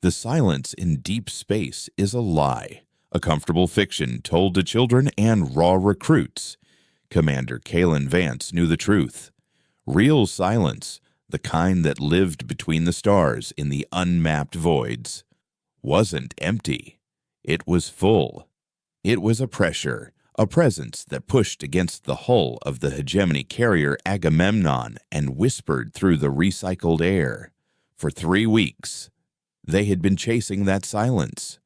The silence in deep space is a lie, a comfortable fiction told to children and raw recruits. Commander Kalen Vance knew the truth. Real silence, the kind that lived between the stars in the unmapped voids, wasn't empty. It was full. It was a pressure, a presence that pushed against the hull of the hegemony carrier Agamemnon and whispered through the recycled air. For 3 weeks, they had been chasing that silence,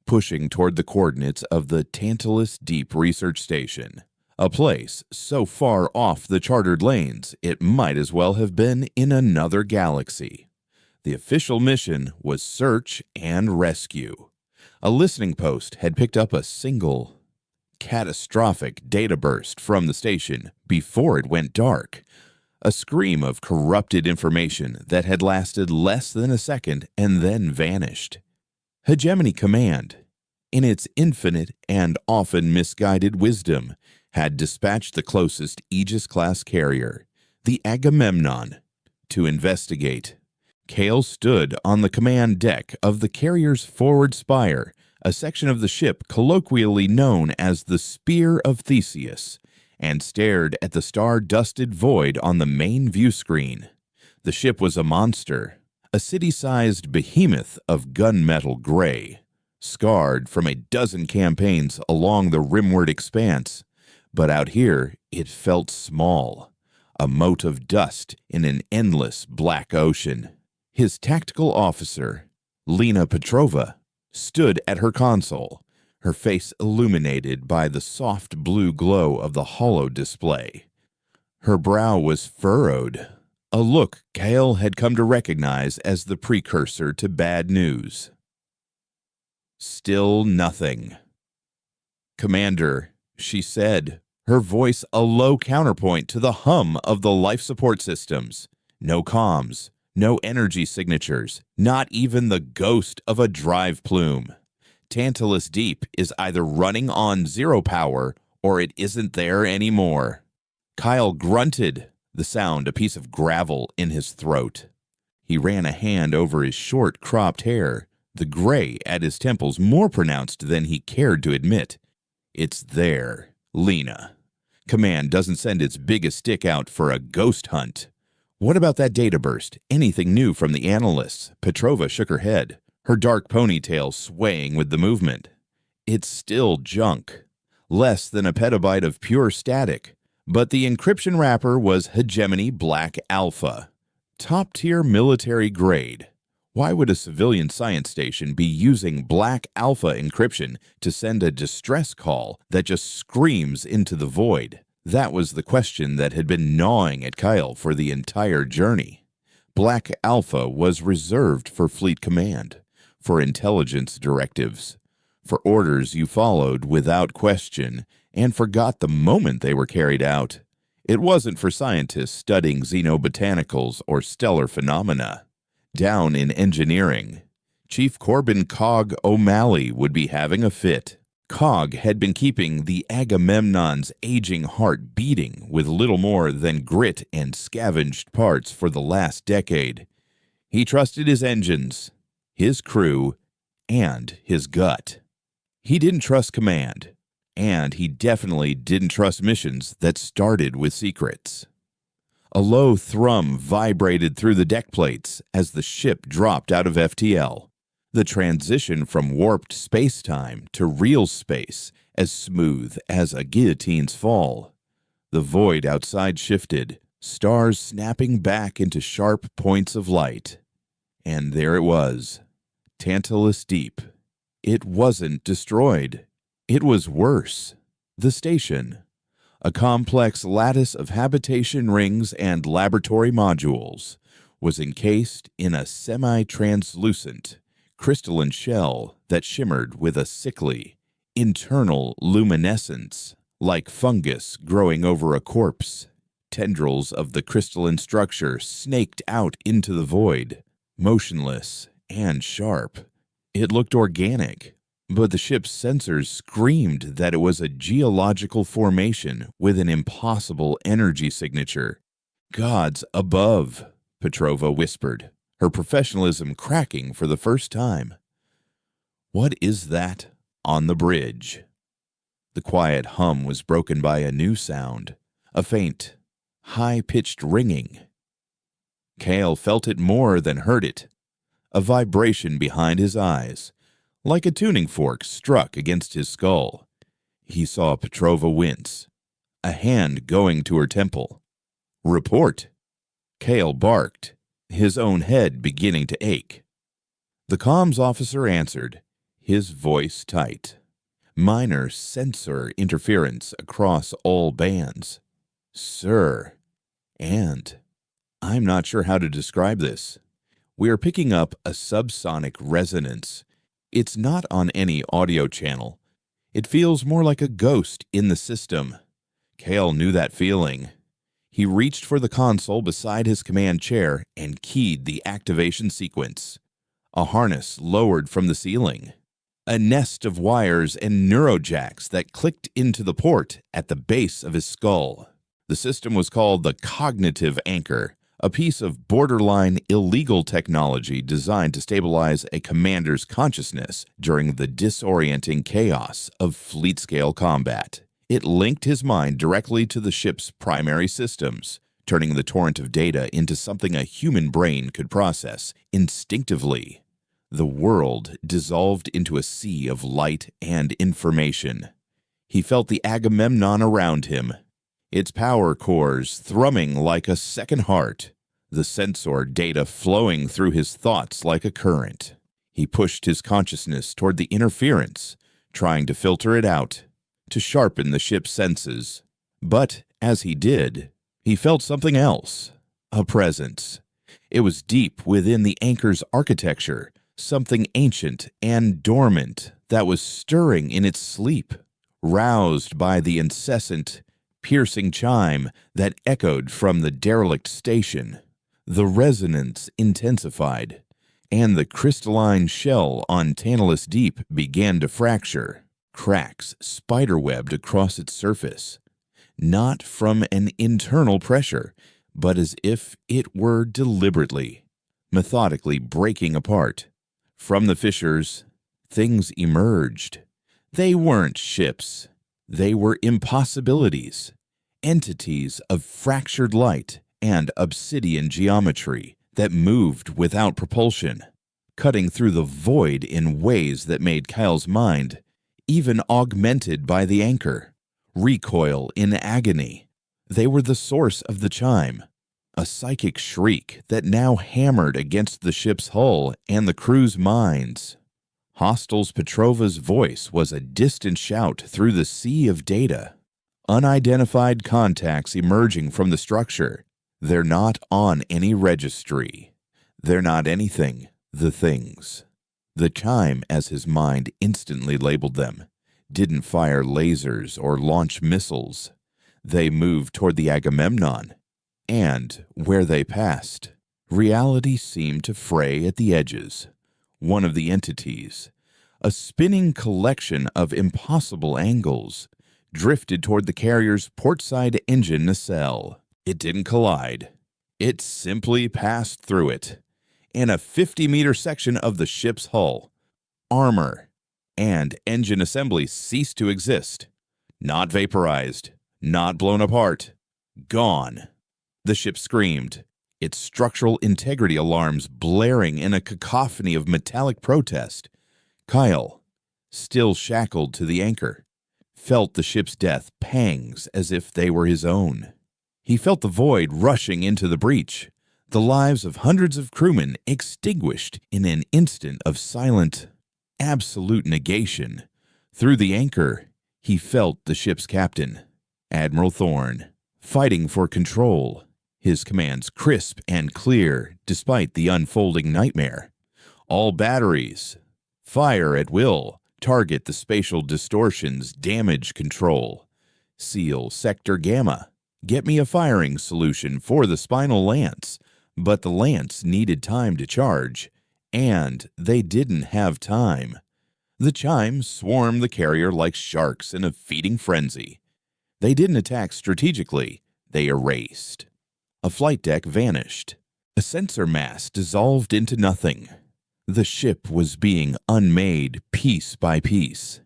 pushing toward the coordinates of the Tantalus Deep Research Station, a place so far off the chartered lanes it might as well have been in another galaxy. The official mission was search and rescue. A listening post had picked up a single, catastrophic data burst from the station before it went dark, a scream of corrupted information that had lasted less than a second and then vanished. Hegemony Command, in its infinite and often misguided wisdom, had dispatched the closest Aegis-class carrier, the Agamemnon, to investigate. Kale stood on the command deck of the carrier's forward spire, a section of the ship colloquially known as the Spear of Theseus, and stared at the star-dusted void on the main view screen. The ship was a monster, a city-sized behemoth of gunmetal gray, scarred from a dozen campaigns along the rimward expanse, but out here it felt small, a mote of dust in an endless black ocean. His tactical officer, Lena Petrova, stood at her console, her face illuminated by the soft blue glow of the holo display. Her brow was furrowed, a look Kale had come to recognize as the precursor to bad news. Still nothing. "Commander," she said, her voice a low counterpoint to the hum of the life support systems. No comms, no energy signatures, not even the ghost of a drive plume. Tantalus Deep is either running on zero power or it isn't there anymore. Kyle grunted, the sound a piece of gravel in his throat. He ran a hand over his short, cropped hair, the gray at his temples more pronounced than he cared to admit. "It's there, Lena. Command doesn't send its biggest stick out for a ghost hunt." "What about that data burst? Anything new from the analysts?" Petrova shook her head, her dark ponytail swaying with the movement. "It's still junk. Less than a petabyte of pure static, but the encryption wrapper was Hegemony Black Alpha. Top-tier military grade. Why would a civilian science station be using Black Alpha encryption to send a distress call that just screams into the void?" That was the question that had been gnawing at Kyle for the entire journey. Black Alpha was reserved for Fleet Command, for intelligence directives, for orders you followed without question and forgot the moment they were carried out. It wasn't for scientists studying xenobotanicals or stellar phenomena. Down in engineering, Chief Corbin Cog O'Malley would be having a fit. Cog had been keeping the Agamemnon's aging heart beating with little more than grit and scavenged parts for the last decade. He trusted his engines, his crew, and his gut. He didn't trust command, and he definitely didn't trust missions that started with secrets. A low thrum vibrated through the deck plates as the ship dropped out of FTL. The transition from warped space-time to real space as smooth as a guillotine's fall. The void outside shifted, stars snapping back into sharp points of light. And there it was, Tantalus Deep. It wasn't destroyed. It was worse. The station, a complex lattice of habitation rings and laboratory modules, was encased in a semi-translucent, crystalline shell that shimmered with a sickly, internal luminescence, like fungus growing over a corpse. Tendrils of the crystalline structure snaked out into the void, motionless and sharp. It looked organic, but the ship's sensors screamed that it was a geological formation with an impossible energy signature. "Gods above," Petrova whispered, her professionalism cracking for the first time. What is that on the bridge? The quiet hum was broken by a new sound, a faint, high-pitched ringing. Kale felt it more than heard it, a vibration behind his eyes, like a tuning fork struck against his skull. He saw Petrova wince, a hand going to her temple. "Report!" Kale barked, his own head beginning to ache. The comms officer answered, his voice tight. Minor sensor interference across all bands. "Sir, and I'm not sure how to describe this. We are picking up a subsonic resonance. It's not on any audio channel. It feels more like a ghost in the system." Kale knew that feeling. He reached for the console beside his command chair and keyed the activation sequence. A harness lowered from the ceiling. A nest of wires and neurojacks that clicked into the port at the base of his skull. The system was called the Cognitive Anchor, a piece of borderline illegal technology designed to stabilize a commander's consciousness during the disorienting chaos of fleet-scale combat. It linked his mind directly to the ship's primary systems, turning the torrent of data into something a human brain could process instinctively. The world dissolved into a sea of light and information. He felt the Agamemnon around him, its power cores thrumming like a second heart, the sensor data flowing through his thoughts like a current. He pushed his consciousness toward the interference, trying to filter it out, to sharpen the ship's senses. But as he did, he felt something else, a presence. It was deep within the anchor's architecture, something ancient and dormant that was stirring in its sleep, roused by the incessant, piercing chime that echoed from the derelict station. The resonance intensified, and the crystalline shell on Tantalus Deep began to fracture. Cracks spiderwebbed across its surface, not from an internal pressure, but as if it were deliberately, methodically breaking apart. From the fissures, things emerged. They weren't ships. They were impossibilities, entities of fractured light and obsidian geometry that moved without propulsion, cutting through the void in ways that made Kyle's mind even augmented by the anchor, recoil in agony. They were the source of the chime, a psychic shriek that now hammered against the ship's hull and the crew's minds. Hostel's Petrova's voice was a distant shout through the sea of data. Unidentified contacts emerging from the structure. They're not on any registry. They're not anything, the things. The chime, as his mind instantly labeled them, didn't fire lasers or launch missiles. They moved toward the Agamemnon, and where they passed, reality seemed to fray at the edges. One of the entities, a spinning collection of impossible angles, drifted toward the carrier's portside engine nacelle. It didn't collide. It simply passed through it, in a 50-meter section of the ship's hull. Armor and engine assembly ceased to exist. Not vaporized, not blown apart, gone. The ship screamed, its structural integrity alarms blaring in a cacophony of metallic protest. Kyle, still shackled to the anchor, felt the ship's death pangs as if they were his own. He felt the void rushing into the breach, the lives of hundreds of crewmen extinguished in an instant of silent, absolute negation. Through the anchor, he felt the ship's captain, Admiral Thorne, fighting for control, his commands crisp and clear despite the unfolding nightmare. All batteries, fire at will, target the spatial distortions, damage control. Seal Sector Gamma, get me a firing solution for the spinal lance. But the lance needed time to charge, and they didn't have time. The chimes swarmed the carrier like sharks in a feeding frenzy. They didn't attack strategically, they erased. A flight deck vanished. A sensor mass dissolved into nothing. The ship was being unmade piece by piece.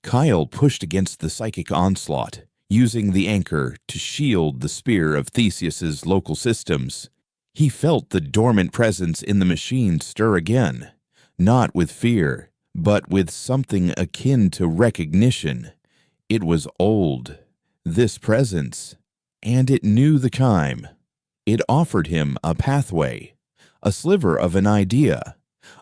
Kyle pushed against the psychic onslaught, using the anchor to shield the spear of Theseus's local systems. He felt the dormant presence in the machine stir again, not with fear, but with something akin to recognition. It was old, this presence, and it knew the chime. It offered him a pathway, a sliver of an idea,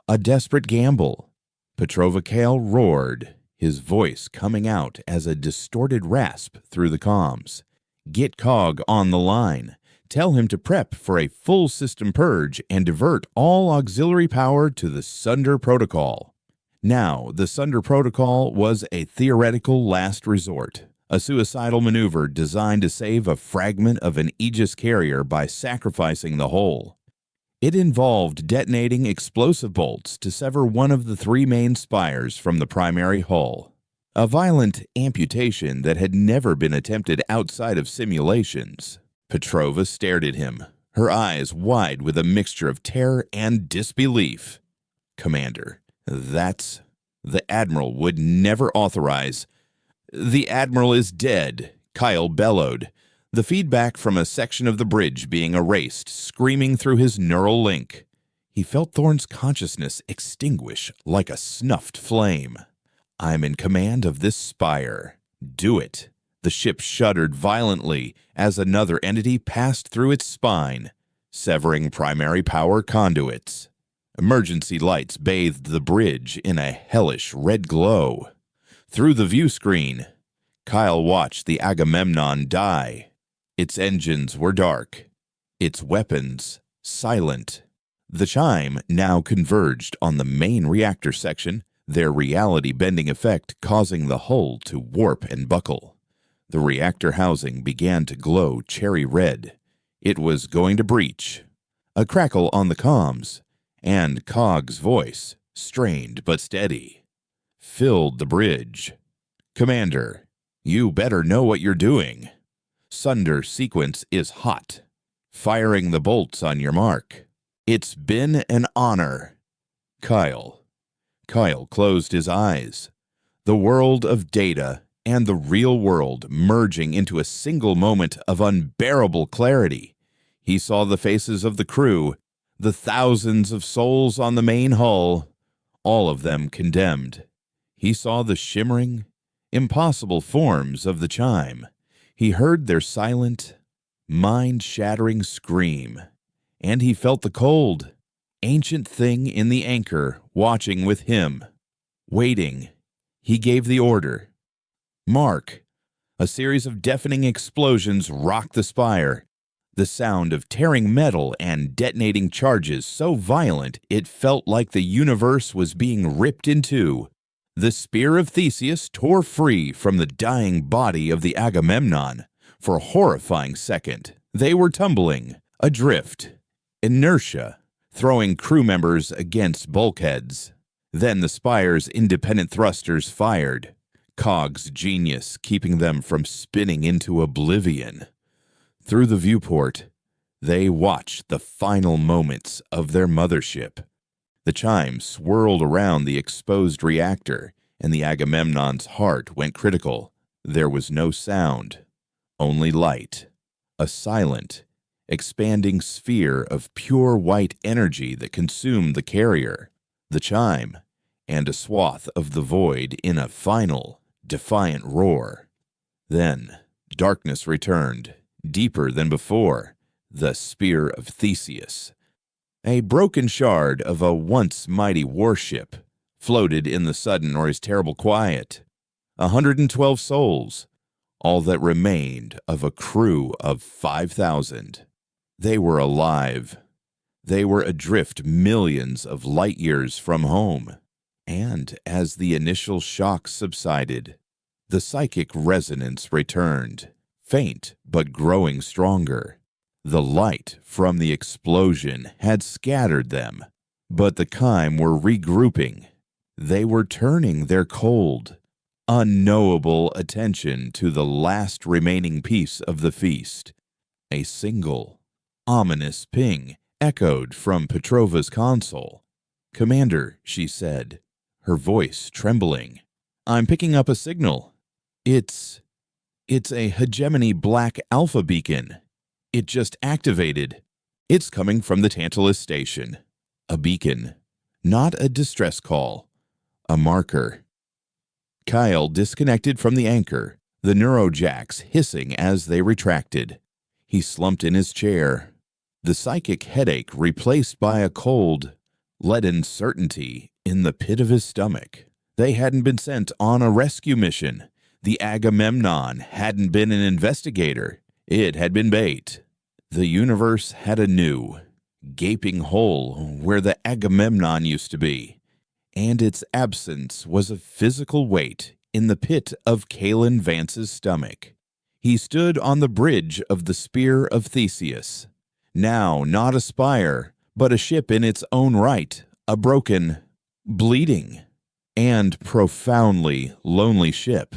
a desperate gamble. Petrova Kale roared, his voice coming out as a distorted rasp through the comms. Get Cog on the line. Tell him to prep for a full system purge and divert all auxiliary power to the Sunder Protocol. Now, the Sunder Protocol was a theoretical last resort, a suicidal maneuver designed to save a fragment of an Aegis carrier by sacrificing the whole. It involved detonating explosive bolts to sever one of the three main spires from the primary hull, a violent amputation that had never been attempted outside of simulations. Petrova stared at him, her eyes wide with a mixture of terror and disbelief. Commander, the Admiral would never authorize. The Admiral is dead, Kyle bellowed, the feedback from a section of the bridge being erased, screaming through his neural link. He felt Thorne's consciousness extinguish like a snuffed flame. I'm in command of this spire. Do it. The ship shuddered violently as another entity passed through its spine, severing primary power conduits. Emergency lights bathed the bridge in a hellish red glow. Through the view screen, Kyle watched the Agamemnon die. Its engines were dark, its weapons silent. The chime now converged on the main reactor section, their reality-bending effect causing the hull to warp and buckle. The reactor housing began to glow cherry red. It was going to breach. A crackle on the comms, and Cog's voice, strained but steady, filled the bridge. Commander, you better know what you're doing. Sunder sequence is hot. Firing the bolts on your mark. It's been an honor. Kyle closed his eyes. The world of data and the real world merging into a single moment of unbearable clarity. He saw the faces of the crew, the thousands of souls on the main hull, all of them condemned. He saw the shimmering, impossible forms of the chime. He heard their silent, mind-shattering scream, and he felt the cold, ancient thing in the anchor watching with him, waiting. He gave the order. Mark. A series of deafening explosions rocked the spire, the sound of tearing metal and detonating charges so violent it felt like the universe was being ripped in two. The spear of Theseus tore free from the dying body of the Agamemnon. For a horrifying second, they were tumbling, adrift, inertia, throwing crew members against bulkheads. Then the spire's independent thrusters fired, Cog's genius keeping them from spinning into oblivion. Through the viewport, they watched the final moments of their mothership. The chime swirled around the exposed reactor, and the Agamemnon's heart went critical. There was no sound, only light, a silent, expanding sphere of pure white energy that consumed the carrier, the chime, and a swath of the void in a final, defiant roar. Then darkness returned, deeper than before, the spear of Theseus. A broken shard of a once mighty warship floated in the sudden or his terrible quiet. 112 souls, all that remained of a crew of 5,000. They were alive. They were adrift millions of light years from home. And as the initial shock subsided, the psychic resonance returned, faint but growing stronger. The light from the explosion had scattered them, but the chime were regrouping. They were turning their cold, unknowable attention to the last remaining piece of the feast. A single, ominous ping echoed from Petrova's console. "Commander," she said, her voice trembling. "I'm picking up a signal. It's a hegemony black alpha beacon. It just activated. It's coming from the Tantalus station. A beacon, not a distress call. A marker." Kyle disconnected from the anchor, the neurojacks hissing as they retracted. He slumped in his chair, the psychic headache replaced by a cold, leaden certainty in the pit of his stomach. They hadn't been sent on a rescue mission. The Agamemnon hadn't been an investigator. It had been bait. The universe had a new, gaping hole where the Agamemnon used to be, and its absence was a physical weight in the pit of Kalen Vance's stomach. He stood on the bridge of the Spear of Theseus, now not a spire, but a ship in its own right, a broken, bleeding, and profoundly lonely ship.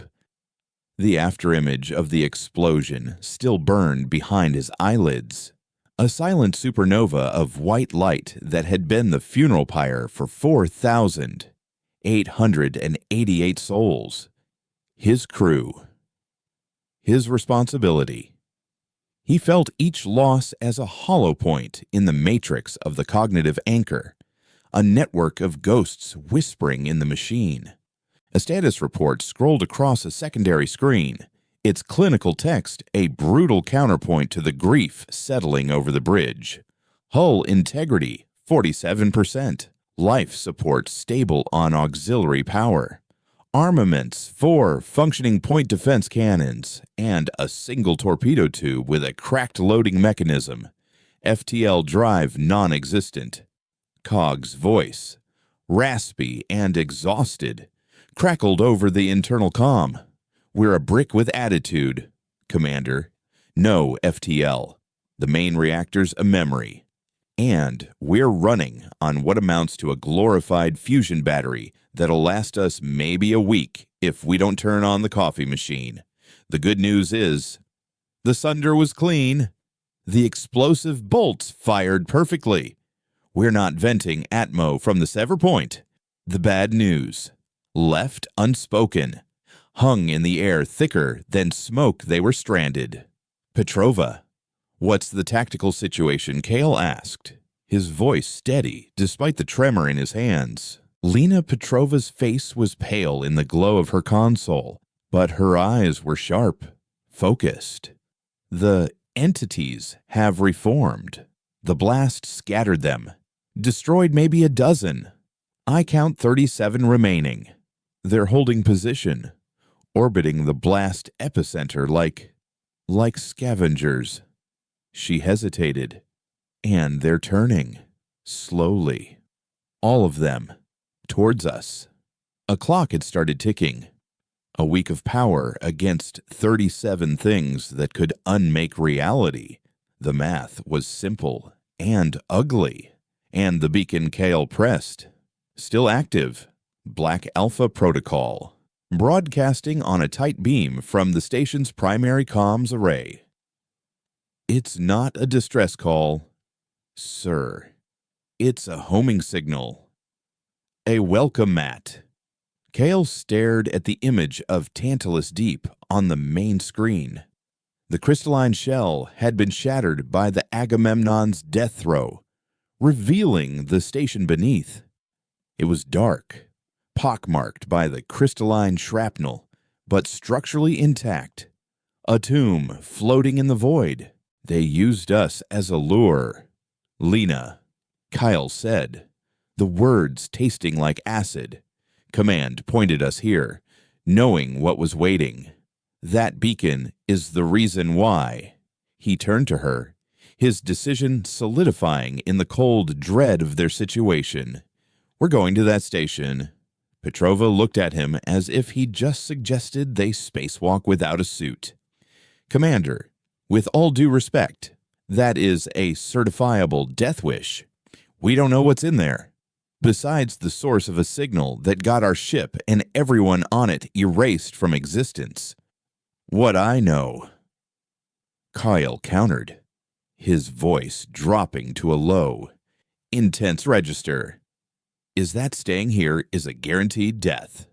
The afterimage of the explosion still burned behind his eyelids, a silent supernova of white light that had been the funeral pyre for 4,888 souls. His crew. His responsibility. He felt each loss as a hollow point in the matrix of the cognitive anchor, a network of ghosts whispering in the machine. A status report scrolled across a secondary screen, its clinical text a brutal counterpoint to the grief settling over the bridge. Hull integrity, 47%. Life support stable on auxiliary power. Armaments, 4 functioning point defense cannons, and a single torpedo tube with a cracked loading mechanism. FTL drive non-existent. Cog's voice, raspy and exhausted, crackled over the internal comm. "We're a brick with attitude, Commander. No FTL. The main reactor's a memory. And we're running on what amounts to a glorified fusion battery that'll last us maybe a week if we don't turn on the coffee machine. The good news is, the sunder was clean. The explosive bolts fired perfectly. We're not venting Atmo from the sever point. The bad news, left unspoken, hung in the air thicker than smoke. They were stranded." "Petrova, what's the tactical situation?" Kale asked, his voice steady despite the tremor in his hands. Lena Petrova's face was pale in the glow of her console, but her eyes were sharp, focused. "The entities have reformed. The blast scattered them, destroyed maybe a dozen. I count 37 remaining. They're holding position, orbiting the blast epicenter like scavengers." She hesitated. "And they're turning, slowly. All of them, towards us." A clock had started ticking. A week of power against 37 things that could unmake reality. The math was simple and ugly. And the beacon Kale pressed, still active, Black Alpha Protocol, broadcasting on a tight beam from the station's primary comms array. "It's not a distress call, sir. It's a homing signal. A welcome mat." Kale stared at the image of Tantalus Deep on the main screen. The crystalline shell had been shattered by the Agamemnon's death throw, revealing the station beneath. It was dark, pockmarked by the crystalline shrapnel, but structurally intact. A tomb floating in the void. "They used us as a lure, Lena," Kyle said, the words tasting like acid. "Command pointed us here, knowing what was waiting. That beacon is the reason why." He turned to her, his decision solidifying in the cold dread of their situation. "We're going to that station." Petrova looked at him as if he'd just suggested they spacewalk without a suit. "Commander, with all due respect, that is a certifiable death wish. We don't know what's in there. Besides the source of a signal that got our ship and everyone on it erased from existence. What I know," Kyle countered, his voice dropping to a low, intense register. Is that staying here is a guaranteed death.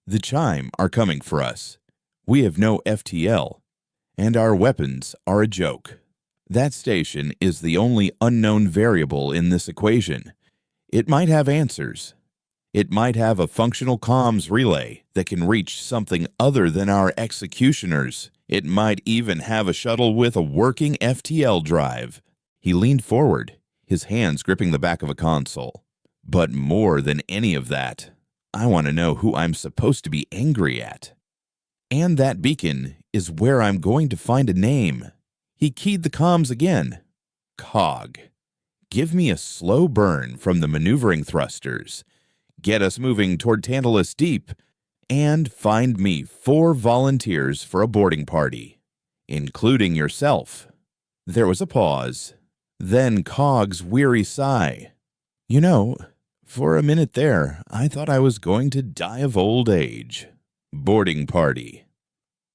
The chime are coming for us. We have no FTL, and our weapons are a joke. That station is the only unknown variable in this equation. It might have answers. It might have a functional comms relay that can reach something other than our executioners. It might even have a shuttle with a working FTL drive. He leaned forward, his hands gripping the back of a console. But more than any of that, I want to know who I'm supposed to be angry at. And that beacon is where I'm going to find a name. He keyed the comms again. Cog. Give me a slow burn from the maneuvering thrusters. Get us moving toward Tantalus Deep, and find me 4 volunteers for a boarding party, including yourself. There was a pause, then Cog's weary sigh. You know, for a minute there, I thought I was going to die of old age. Boarding party.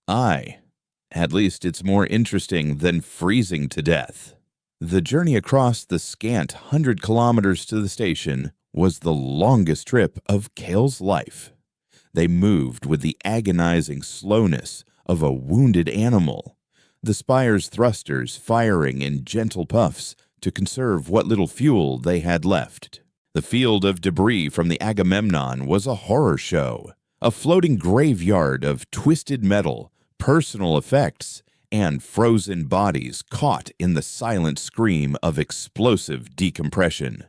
At least it's more interesting than freezing to death. The journey across the scant 100 kilometers to the station was the longest trip of Kale's life. They moved with the agonizing slowness of a wounded animal, the spire's thrusters firing in gentle puffs to conserve what little fuel they had left. The field of debris from the Agamemnon was a horror show, a floating graveyard of twisted metal, personal effects, and frozen bodies caught in the silent scream of explosive decompression.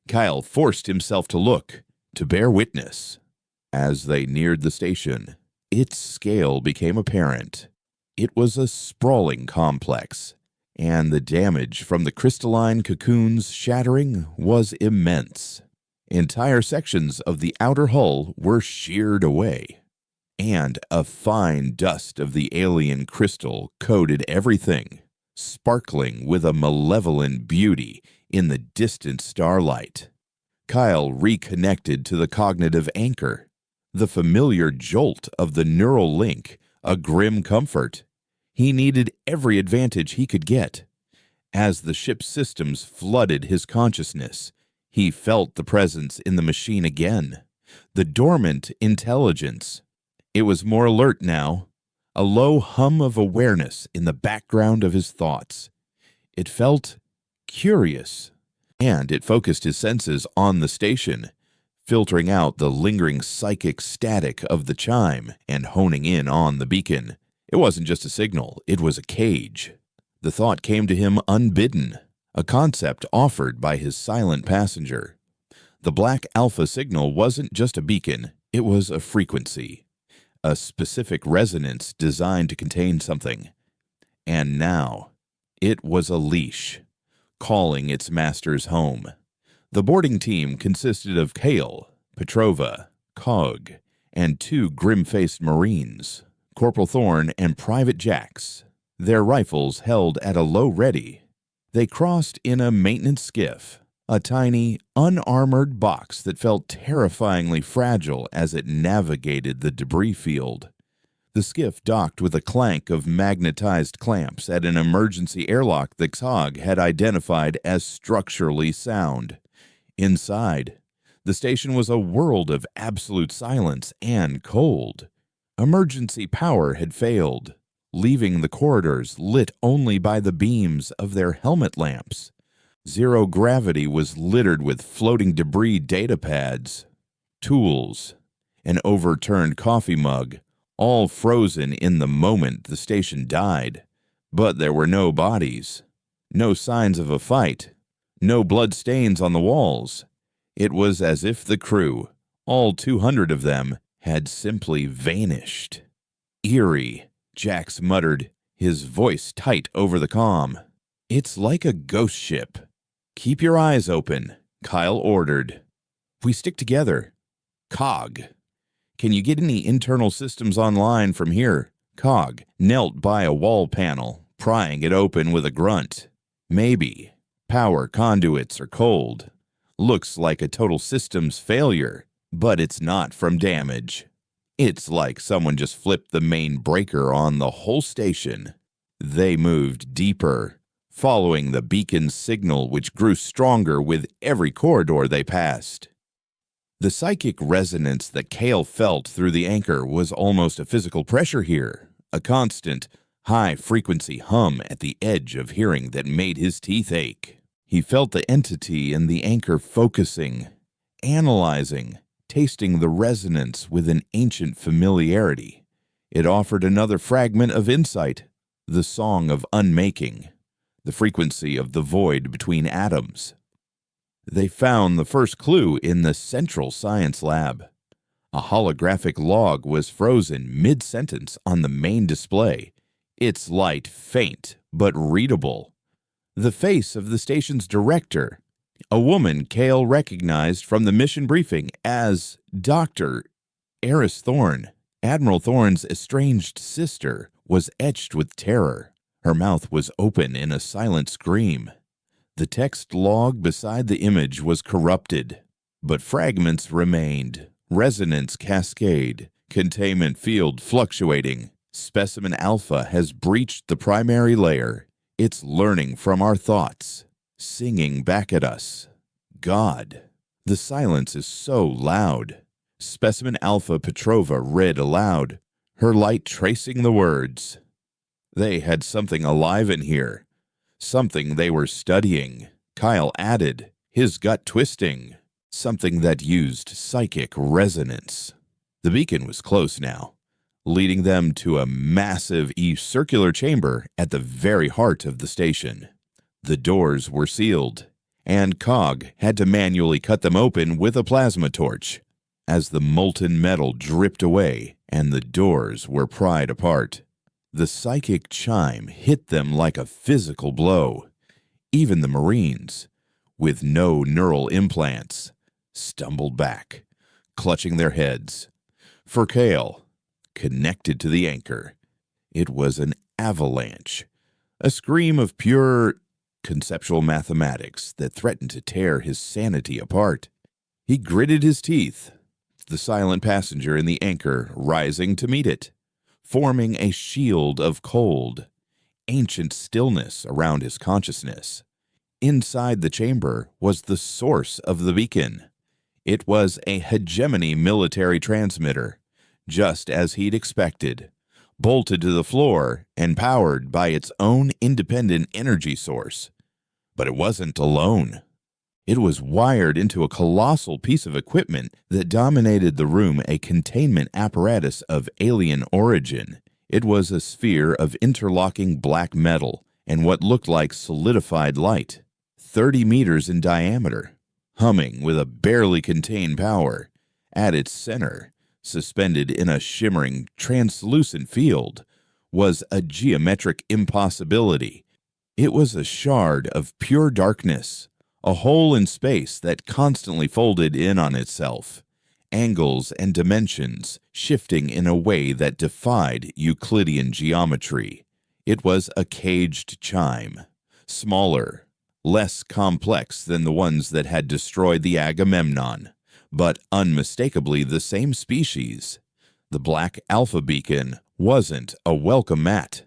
Kyle forced himself to look, to bear witness. As they neared the station, its scale became apparent. It was a sprawling complex, and the damage from the crystalline cocoons shattering was immense. Entire sections of the outer hull were sheared away, and a fine dust of the alien crystal coated everything, sparkling with a malevolent beauty in the distant starlight. Kyle reconnected to the cognitive anchor, the familiar jolt of the neural link, a grim comfort. He needed every advantage he could get. As the ship's systems flooded his consciousness, he felt the presence in the machine again, the dormant intelligence. It was more alert now, a low hum of awareness in the background of his thoughts. It felt curious, and it focused his senses on the station, filtering out the lingering psychic static of the chime and honing in on the beacon. It wasn't just a signal, it was a cage. The thought came to him unbidden, a concept offered by his silent passenger. The black alpha signal wasn't just a beacon, it was a frequency, a specific resonance designed to contain something. And now, it was a leash, calling its masters home. The boarding team consisted of Kale, Petrova, Cog, and 2 grim-faced Marines, Corporal Thorne and Private Jax, their rifles held at a low ready. They crossed in a maintenance skiff, a tiny, unarmored box that felt terrifyingly fragile as it navigated the debris field. The skiff docked with a clank of magnetized clamps at an emergency airlock that Cog had identified as structurally sound. Inside, the station was a world of absolute silence and cold. Emergency power had failed, leaving the corridors lit only by the beams of their helmet lamps. Zero gravity was littered with floating debris data pads, tools, an overturned coffee mug, all frozen in the moment the station died. But there were no bodies, no signs of a fight, no blood stains on the walls. It was as if the crew, all 200 of them, had simply vanished. Eerie, Jax muttered, his voice tight over the comm. It's like a ghost ship. Keep your eyes open, Kyle ordered. We stick together. Cog. Can you get any internal systems online from here? Cog knelt by a wall panel, prying it open with a grunt. Maybe. Power conduits are cold. Looks like a total systems failure, but it's not from damage. It's like someone just flipped the main breaker on the whole station. They moved deeper, following the beacon's signal, which grew stronger with every corridor they passed. The psychic resonance that Kale felt through the anchor was almost a physical pressure here, a constant, high-frequency hum at the edge of hearing that made his teeth ache. He felt the entity in the anchor focusing, analyzing, tasting the resonance with an ancient familiarity. It offered another fragment of insight, the song of unmaking, the frequency of the void between atoms. They found the first clue in the central science lab. A holographic log was frozen mid-sentence on the main display, its light faint but readable. The face of the station's director, a woman Kale recognized from the mission briefing as Dr. Eris Thorne, Admiral Thorne's estranged sister, was etched with terror. Her mouth was open in a silent scream. The text log beside the image was corrupted, but fragments remained. Resonance cascade, containment field fluctuating. Specimen Alpha has breached the primary layer. It's learning from our thoughts, singing back at us. God. The silence is so loud. Specimen Alpha Petrova read aloud, her light tracing the words. They had something alive in here, something they were studying. Kyle added, his gut twisting, something that used psychic resonance. The beacon was close now, leading them to a massive circular chamber at the very heart of the station. The doors were sealed, and Cog had to manually cut them open with a plasma torch. As the molten metal dripped away and the doors were pried apart, the psychic chime hit them like a physical blow. Even the Marines, with no neural implants, stumbled back, clutching their heads. For Kale, connected to the anchor, it was an avalanche, a scream of pure conceptual mathematics that threatened to tear his sanity apart. He gritted his teeth, the silent passenger in the anchor rising to meet it, forming a shield of cold, ancient stillness around his consciousness. Inside the chamber was the source of the beacon. It was a hegemony military transmitter, just as he'd expected, bolted to the floor and powered by its own independent energy source. But it wasn't alone. It was wired into a colossal piece of equipment that dominated the room, a containment apparatus of alien origin. It was a sphere of interlocking black metal and what looked like solidified light, 30 meters in diameter, humming with a barely contained power. At its center, suspended in a shimmering, translucent field, was a geometric impossibility. It was a shard of pure darkness, a hole in space that constantly folded in on itself, angles and dimensions shifting in a way that defied Euclidean geometry. It was a caged chime, smaller, less complex than the ones that had destroyed the Agamemnon, but unmistakably the same species. The black alpha beacon wasn't a welcome mat.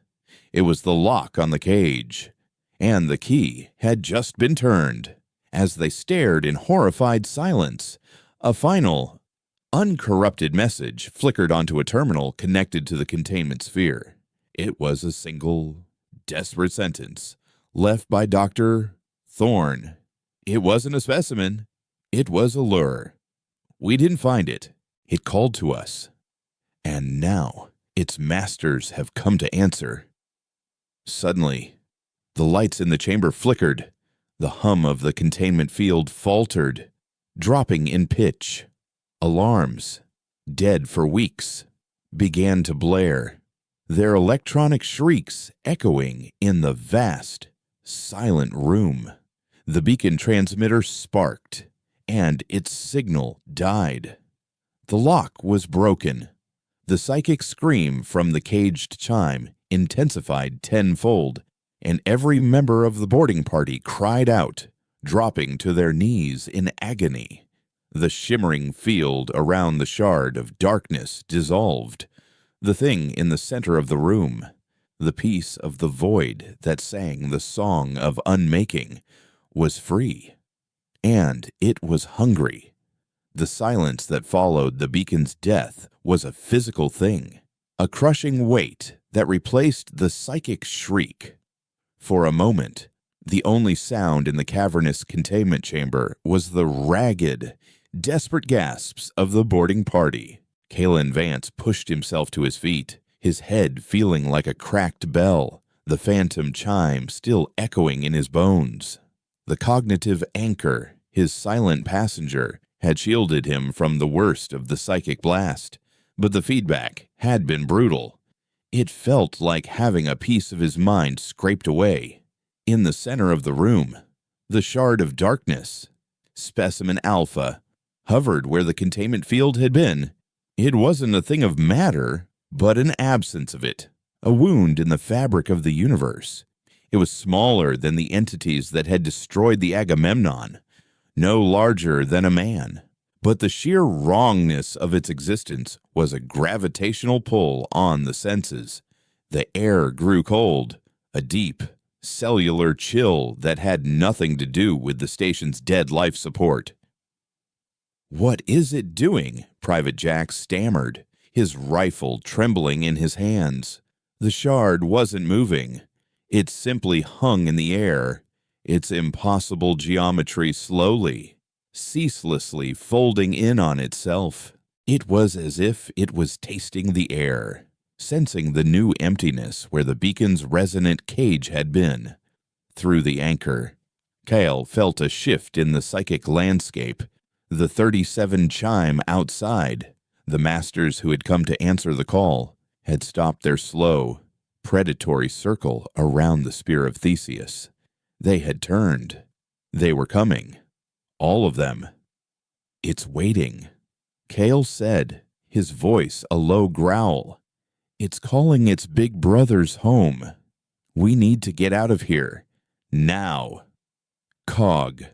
It was the lock on the cage, and the key had just been turned. As they stared in horrified silence, a final, uncorrupted message flickered onto a terminal connected to the containment sphere. It was a single, desperate sentence left by Dr. Thorne. It wasn't a specimen. It was a lure. We didn't find it. It called to us. And now its masters have come to answer. Suddenly, the lights in the chamber flickered. The hum of the containment field faltered, dropping in pitch. Alarms, dead for weeks, began to blare, their electronic shrieks echoing in the vast, silent room. The beacon transmitter sparked, and its signal died. The lock was broken. The psychic scream from the caged chime intensified tenfold, and every member of the boarding party cried out, dropping to their knees in agony. The shimmering field around the shard of darkness dissolved. The thing in the center of the room, The piece of the void that sang the song of unmaking was free, and it was hungry. The silence that followed the beacon's death was a physical thing, a crushing weight that replaced the psychic shriek. For a moment, the only sound in the cavernous containment chamber was the ragged, desperate gasps of the boarding party. Kalen Vance pushed himself to his feet, his head feeling like a cracked bell, the phantom chime still echoing in his bones. The cognitive anchor, his silent passenger, had shielded him from the worst of the psychic blast, but the feedback had been brutal. It felt like having a piece of his mind scraped away. In the center of the room, the shard of darkness, Specimen Alpha, hovered where the containment field had been. It wasn't a thing of matter, but an absence of it, a wound in the fabric of the universe. It was smaller than the entities that had destroyed the Agamemnon, no larger than a man, but the sheer wrongness of its existence was a gravitational pull on the senses. The air grew cold, a deep, cellular chill that had nothing to do with the station's dead life support. "What is it doing?" Private Jack stammered, his rifle trembling in his hands. The shard wasn't moving. It simply hung in the air, its impossible geometry slowly, ceaselessly folding in on itself. It was as if it was tasting the air, sensing the new emptiness where the beacon's resonant cage had been. Through the anchor, Kale felt a shift in the psychic landscape. The 37 chime outside, the masters who had come to answer the call, had stopped their slow, predatory circle around the spear of Theseus. They had turned. They were coming. All of them. "It's waiting," Kale said, his voice a low growl. "It's calling its big brothers home. We need to get out of here. Now." Cog,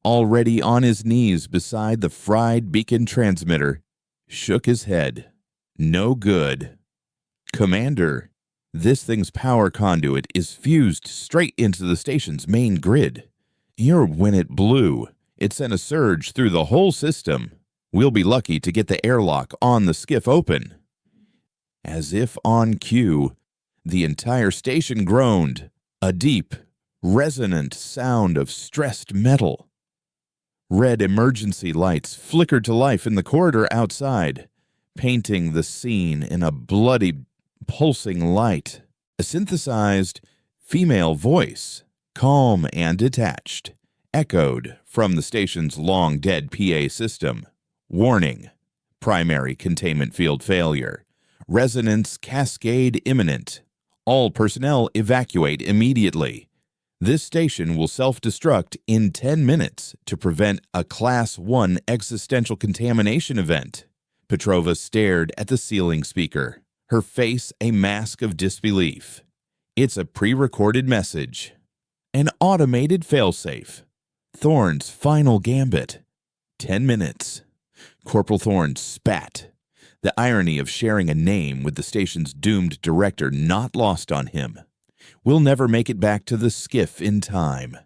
already on his knees beside the fried beacon transmitter, shook his head. "No good." "Commander, this thing's power conduit is fused straight into the station's main grid. When it blew, it sent a surge through the whole system. We'll be lucky to get the airlock on the skiff open." As if on cue, the entire station groaned, a deep, resonant sound of stressed metal. Red emergency lights flickered to life in the corridor outside, painting the scene in a bloody, pulsing light. A synthesized female voice, calm and detached, echoed from the station's long-dead PA system. "Warning, primary containment field failure. Resonance cascade imminent. All personnel evacuate immediately. This station will self-destruct in 10 minutes to prevent a Class 1 existential contamination event." Petrova stared at the ceiling speaker, her face a mask of disbelief. "It's a pre-recorded message. An automated failsafe. Thorne's final gambit. 10 minutes. Corporal Thorne spat, the irony of sharing a name with the station's doomed director not lost on him. "We'll never make it back to the skiff in time."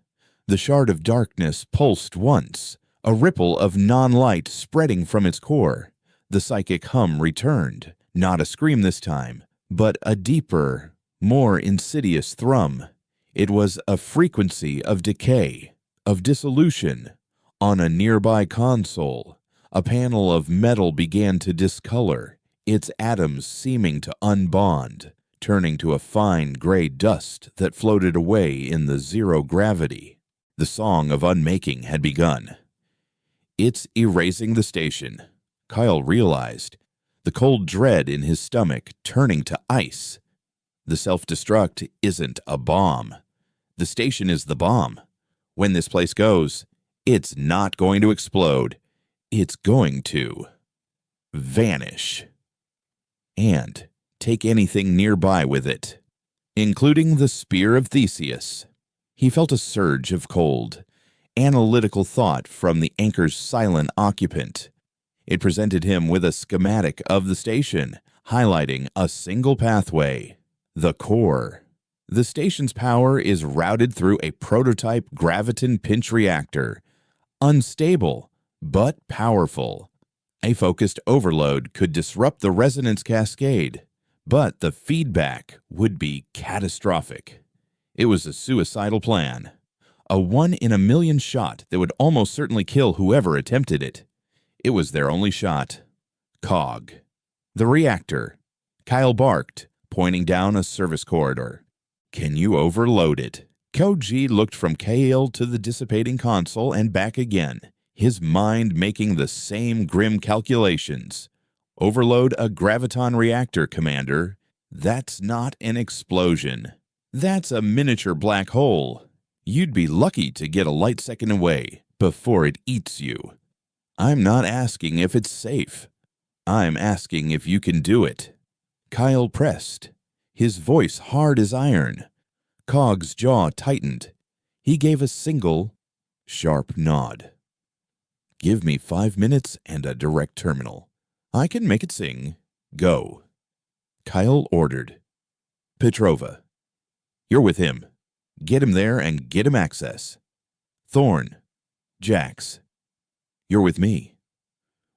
The shard of darkness pulsed once, a ripple of non-light spreading from its core. The psychic hum returned, not a scream this time, but a deeper, more insidious thrum. It was a frequency of decay, of dissolution. On a nearby console, a panel of metal began to discolor, its atoms seeming to unbond, turning to a fine gray dust that floated away in the zero gravity. The song of unmaking had begun. "It's erasing the station," Kyle realized, the cold dread in his stomach turning to ice. The self-destruct isn't a bomb. The station is the bomb. When this place goes, it's not going to explode. It's going to vanish. And take anything nearby with it, including the spear of Theseus. He felt a surge of cold, analytical thought from the anchor's silent occupant. It presented him with a schematic of the station, highlighting a single pathway. The core. The station's power is routed through a prototype graviton pinch reactor. Unstable, but powerful. A focused overload could disrupt the resonance cascade, but the feedback would be catastrophic. It was a suicidal plan. A 1-in-a-million shot that would almost certainly kill whoever attempted it. It was their only shot. Cog. The reactor. Kyle barked, pointing down a service corridor. Can you overload it? Koji looked from Kale to the dissipating console and back again, his mind making the same grim calculations. Overload a graviton reactor, Commander. That's not an explosion. That's a miniature black hole. You'd be lucky to get a light second away before it eats you. I'm not asking if it's safe. I'm asking if you can do it. Kyle pressed, his voice hard as iron. Cog's jaw tightened. He gave a single, sharp nod. Give me 5 minutes and a direct terminal. I can make it sing. Go. Kyle ordered. Petrova. You're with him. Get him there and get him access. Thorn. Jax. You're with me.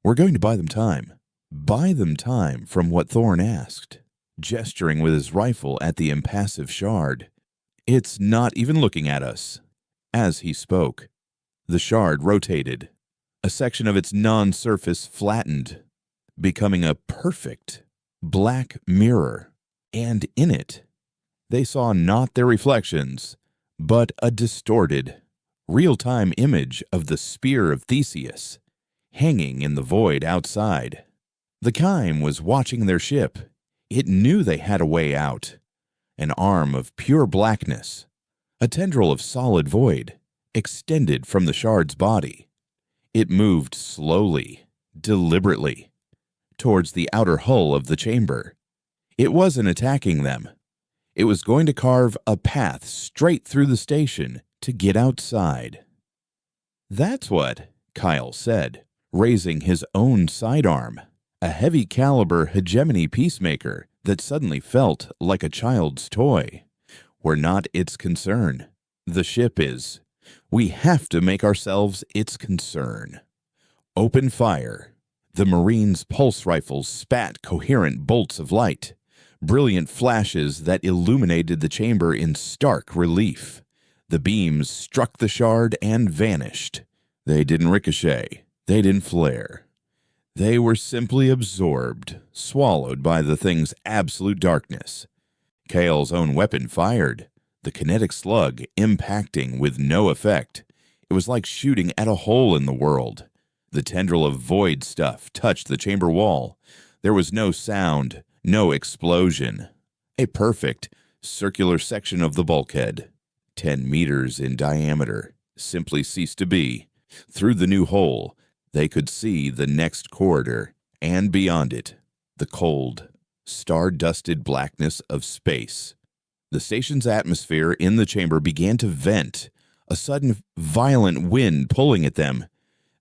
We're going to buy them time. Buy them time from what Thorn asked, gesturing with his rifle at the impassive shard. It's not even looking at us. As he spoke, the shard rotated. A section of its non-surface flattened, becoming a perfect black mirror. And in it, they saw not their reflections, but a distorted, real-time image of the spear of Theseus, hanging in the void outside. The Chyme was watching their ship. It knew they had a way out. An arm of pure blackness, a tendril of solid void, extended from the shard's body. It moved slowly, deliberately, towards the outer hull of the chamber. It wasn't attacking them. It was going to carve a path straight through the station to get outside. That's what, Kyle said, raising his own sidearm, a heavy caliber hegemony peacemaker that suddenly felt like a child's toy. We're not its concern. The ship is. We have to make ourselves its concern. Open fire. The Marines' pulse rifles spat coherent bolts of light, brilliant flashes that illuminated the chamber in stark relief. The beams struck the shard and vanished. They didn't ricochet. They didn't flare. They were simply absorbed, swallowed by the thing's absolute darkness. Kale's own weapon fired, the kinetic slug impacting with no effect. It was like shooting at a hole in the world. The tendril of void stuff touched the chamber wall. There was no sound, no explosion. A perfect, circular section of the bulkhead, 10 meters in diameter, simply ceased to be. Through the new hole, they could see the next corridor, and beyond it, the cold, star-dusted blackness of space. The station's atmosphere in the chamber began to vent, a sudden violent wind pulling at them.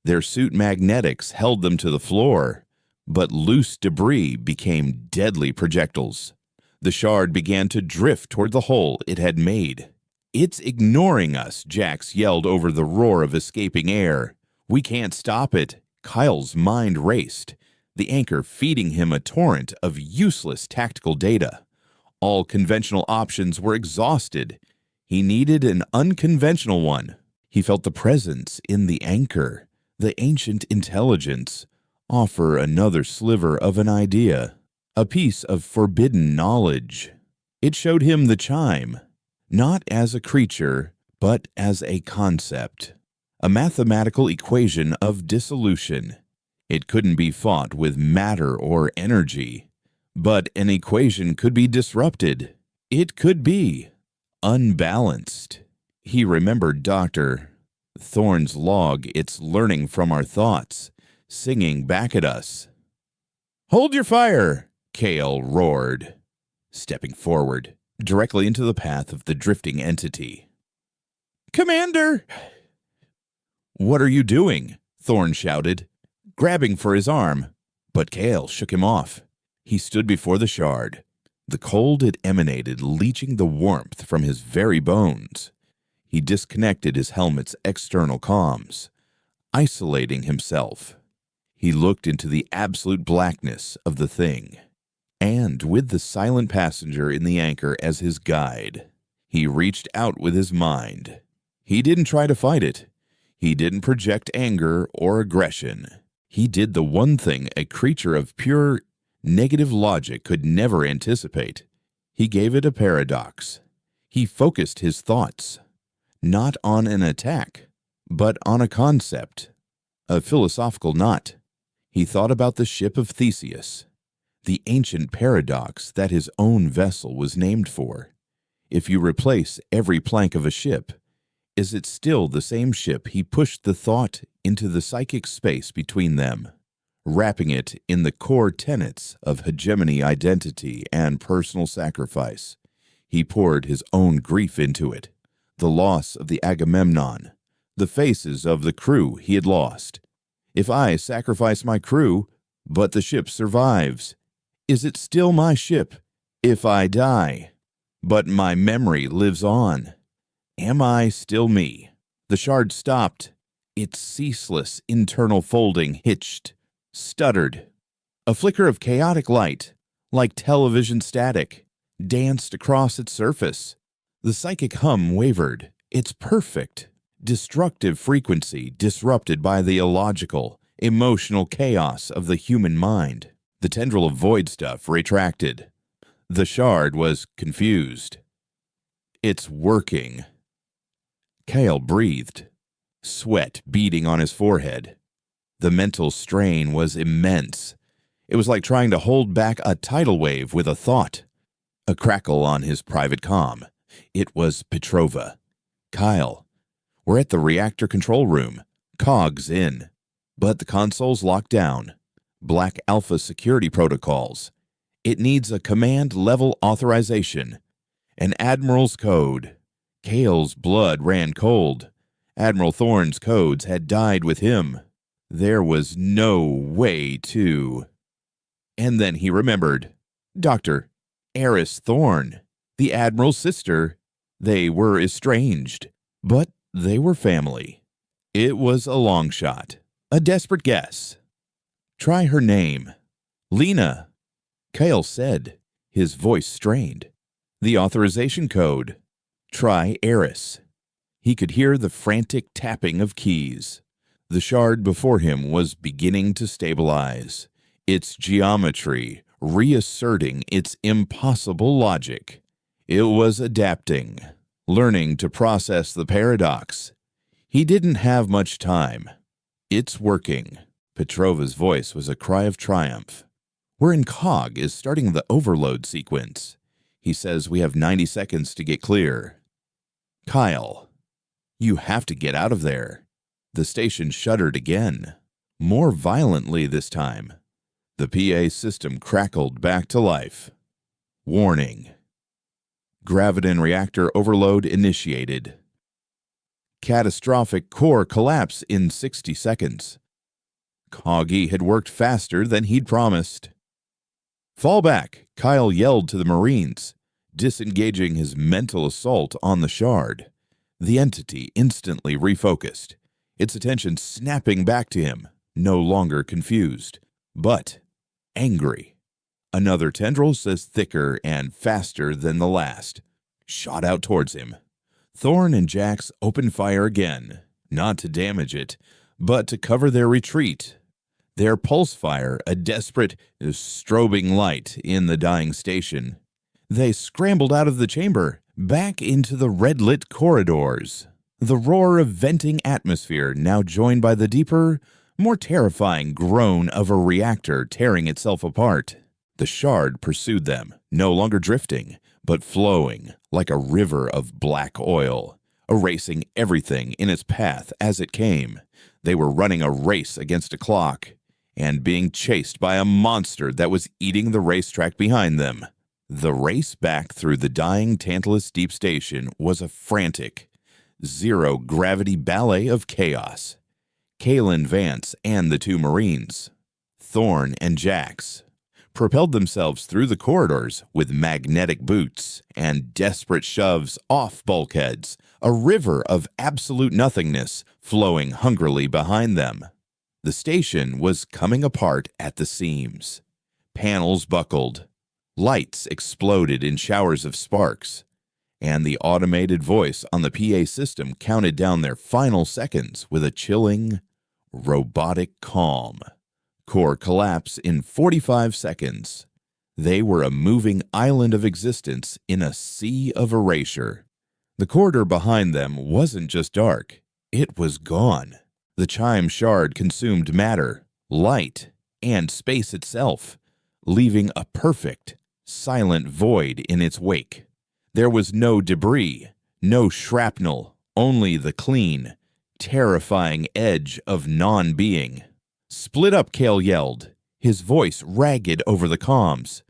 Their suit magnetics held them to the floor, but loose debris became deadly projectiles. The shard began to drift toward the hole it had made. "It's ignoring us," Jax yelled over the roar of escaping air. "We can't stop it." Kyle's mind raced, the anchor feeding him a torrent of useless tactical data. All conventional options were exhausted. He needed an unconventional one. He felt the presence in the anchor, the ancient intelligence, offer another sliver of an idea, a piece of forbidden knowledge. It showed him the Chyme, not as a creature, but as a concept, a mathematical equation of dissolution. It couldn't be fought with matter or energy, but an equation could be disrupted. It could be unbalanced. He remembered Dr. Thorn's log, its learning from our thoughts, singing back at us. "Hold your fire!" Kale roared, stepping forward, directly into the path of the drifting entity. "Commander!" "What are you doing?" Thorn shouted, grabbing for his arm, but Kale shook him off. He stood before the shard, The cold it emanated leaching the warmth from his very bones. He disconnected his helmet's external comms, isolating himself. He looked into the absolute blackness of the thing, and with the silent passenger in the anchor as his guide, he reached out with his mind. He didn't try to fight it. He didn't project anger or aggression. He did the one thing a creature of pure negative logic could never anticipate. He gave it a paradox. He focused his thoughts, not on an attack, but on a concept, a philosophical knot. He thought about the ship of Theseus, the ancient paradox that his own vessel was named for. If you replace every plank of a ship, is it still the same ship? He pushed the thought into the psychic space between them, wrapping it in the core tenets of hegemony, identity, and personal sacrifice. He poured his own grief into it, the loss of the Agamemnon, the faces of the crew he had lost. If I sacrifice my crew, but the ship survives, is it still my ship? If I die, but my memory lives on, am I still me? The shard stopped. Its ceaseless internal folding hitched, stuttered. A flicker of chaotic light, like television static, danced across its surface. The psychic hum wavered, its perfect, destructive frequency disrupted by the illogical, emotional chaos of the human mind. The tendril of void stuff retracted. The shard was confused. It's working. Kale breathed, sweat beading on his forehead. The mental strain was immense. It was like trying to hold back a tidal wave with a thought. A crackle on his private comm. It was Petrova. Kyle. We're at the reactor control room. Cogs in. But the console's locked down. Black Alpha security protocols. It needs a command-level authorization. An Admiral's code. Kale's blood ran cold. Admiral Thorne's codes had died with him. There was no way to... And then he remembered. Dr. Eris Thorne, the Admiral's sister. They were estranged, but they were family. It was a long shot, a desperate guess. Try her name. Lena. Kale said, his voice strained. The authorization code. Try Eris. He could hear the frantic tapping of keys. The shard before him was beginning to stabilize, its geometry reasserting its impossible logic. It was adapting, learning to process the paradox. He didn't have much time. It's working. Petrova's voice was a cry of triumph. We're in Cog is starting the overload sequence. He says we have 90 seconds to get clear. Kyle, you have to get out of there. The station shuddered again, more violently this time. The PA system crackled back to life. Warning. Graviton reactor overload initiated. Catastrophic core collapse in 60 seconds. Coggy had worked faster than he'd promised. Fall back, Kyle yelled to the Marines, disengaging his mental assault on the shard. The entity instantly refocused, its attention snapping back to him, no longer confused, but angry. Another tendril, as thicker and faster than the last, shot out towards him. Thorne and Jax opened fire again, not to damage it, but to cover their retreat. Their pulse fire, a desperate, strobing light in the dying station. They scrambled out of the chamber, back into the red-lit corridors. The roar of venting atmosphere now joined by the deeper, more terrifying groan of a reactor tearing itself apart. The shard pursued them, no longer drifting, but flowing like a river of black oil, erasing everything in its path as it came. They were running a race against a clock, and being chased by a monster that was eating the racetrack behind them. The race back through the dying Tantalus Deep Station was a frantic, zero-gravity ballet of chaos. Kalen Vance and the two Marines, Thorne and Jax, propelled themselves through the corridors with magnetic boots and desperate shoves off bulkheads, a river of absolute nothingness flowing hungrily behind them. The station was coming apart at the seams. Panels buckled, lights exploded in showers of sparks, and the automated voice on the PA system counted down their final seconds with a chilling, robotic calm. Core collapse in 45 seconds. They were a moving island of existence in a sea of erasure. The corridor behind them wasn't just dark, it was gone. The chime shard consumed matter, light, and space itself, leaving a perfect, silent void in its wake. There was no debris, no shrapnel, only the clean, terrifying edge of non-being. "Split up," Kale yelled, his voice ragged over the comms.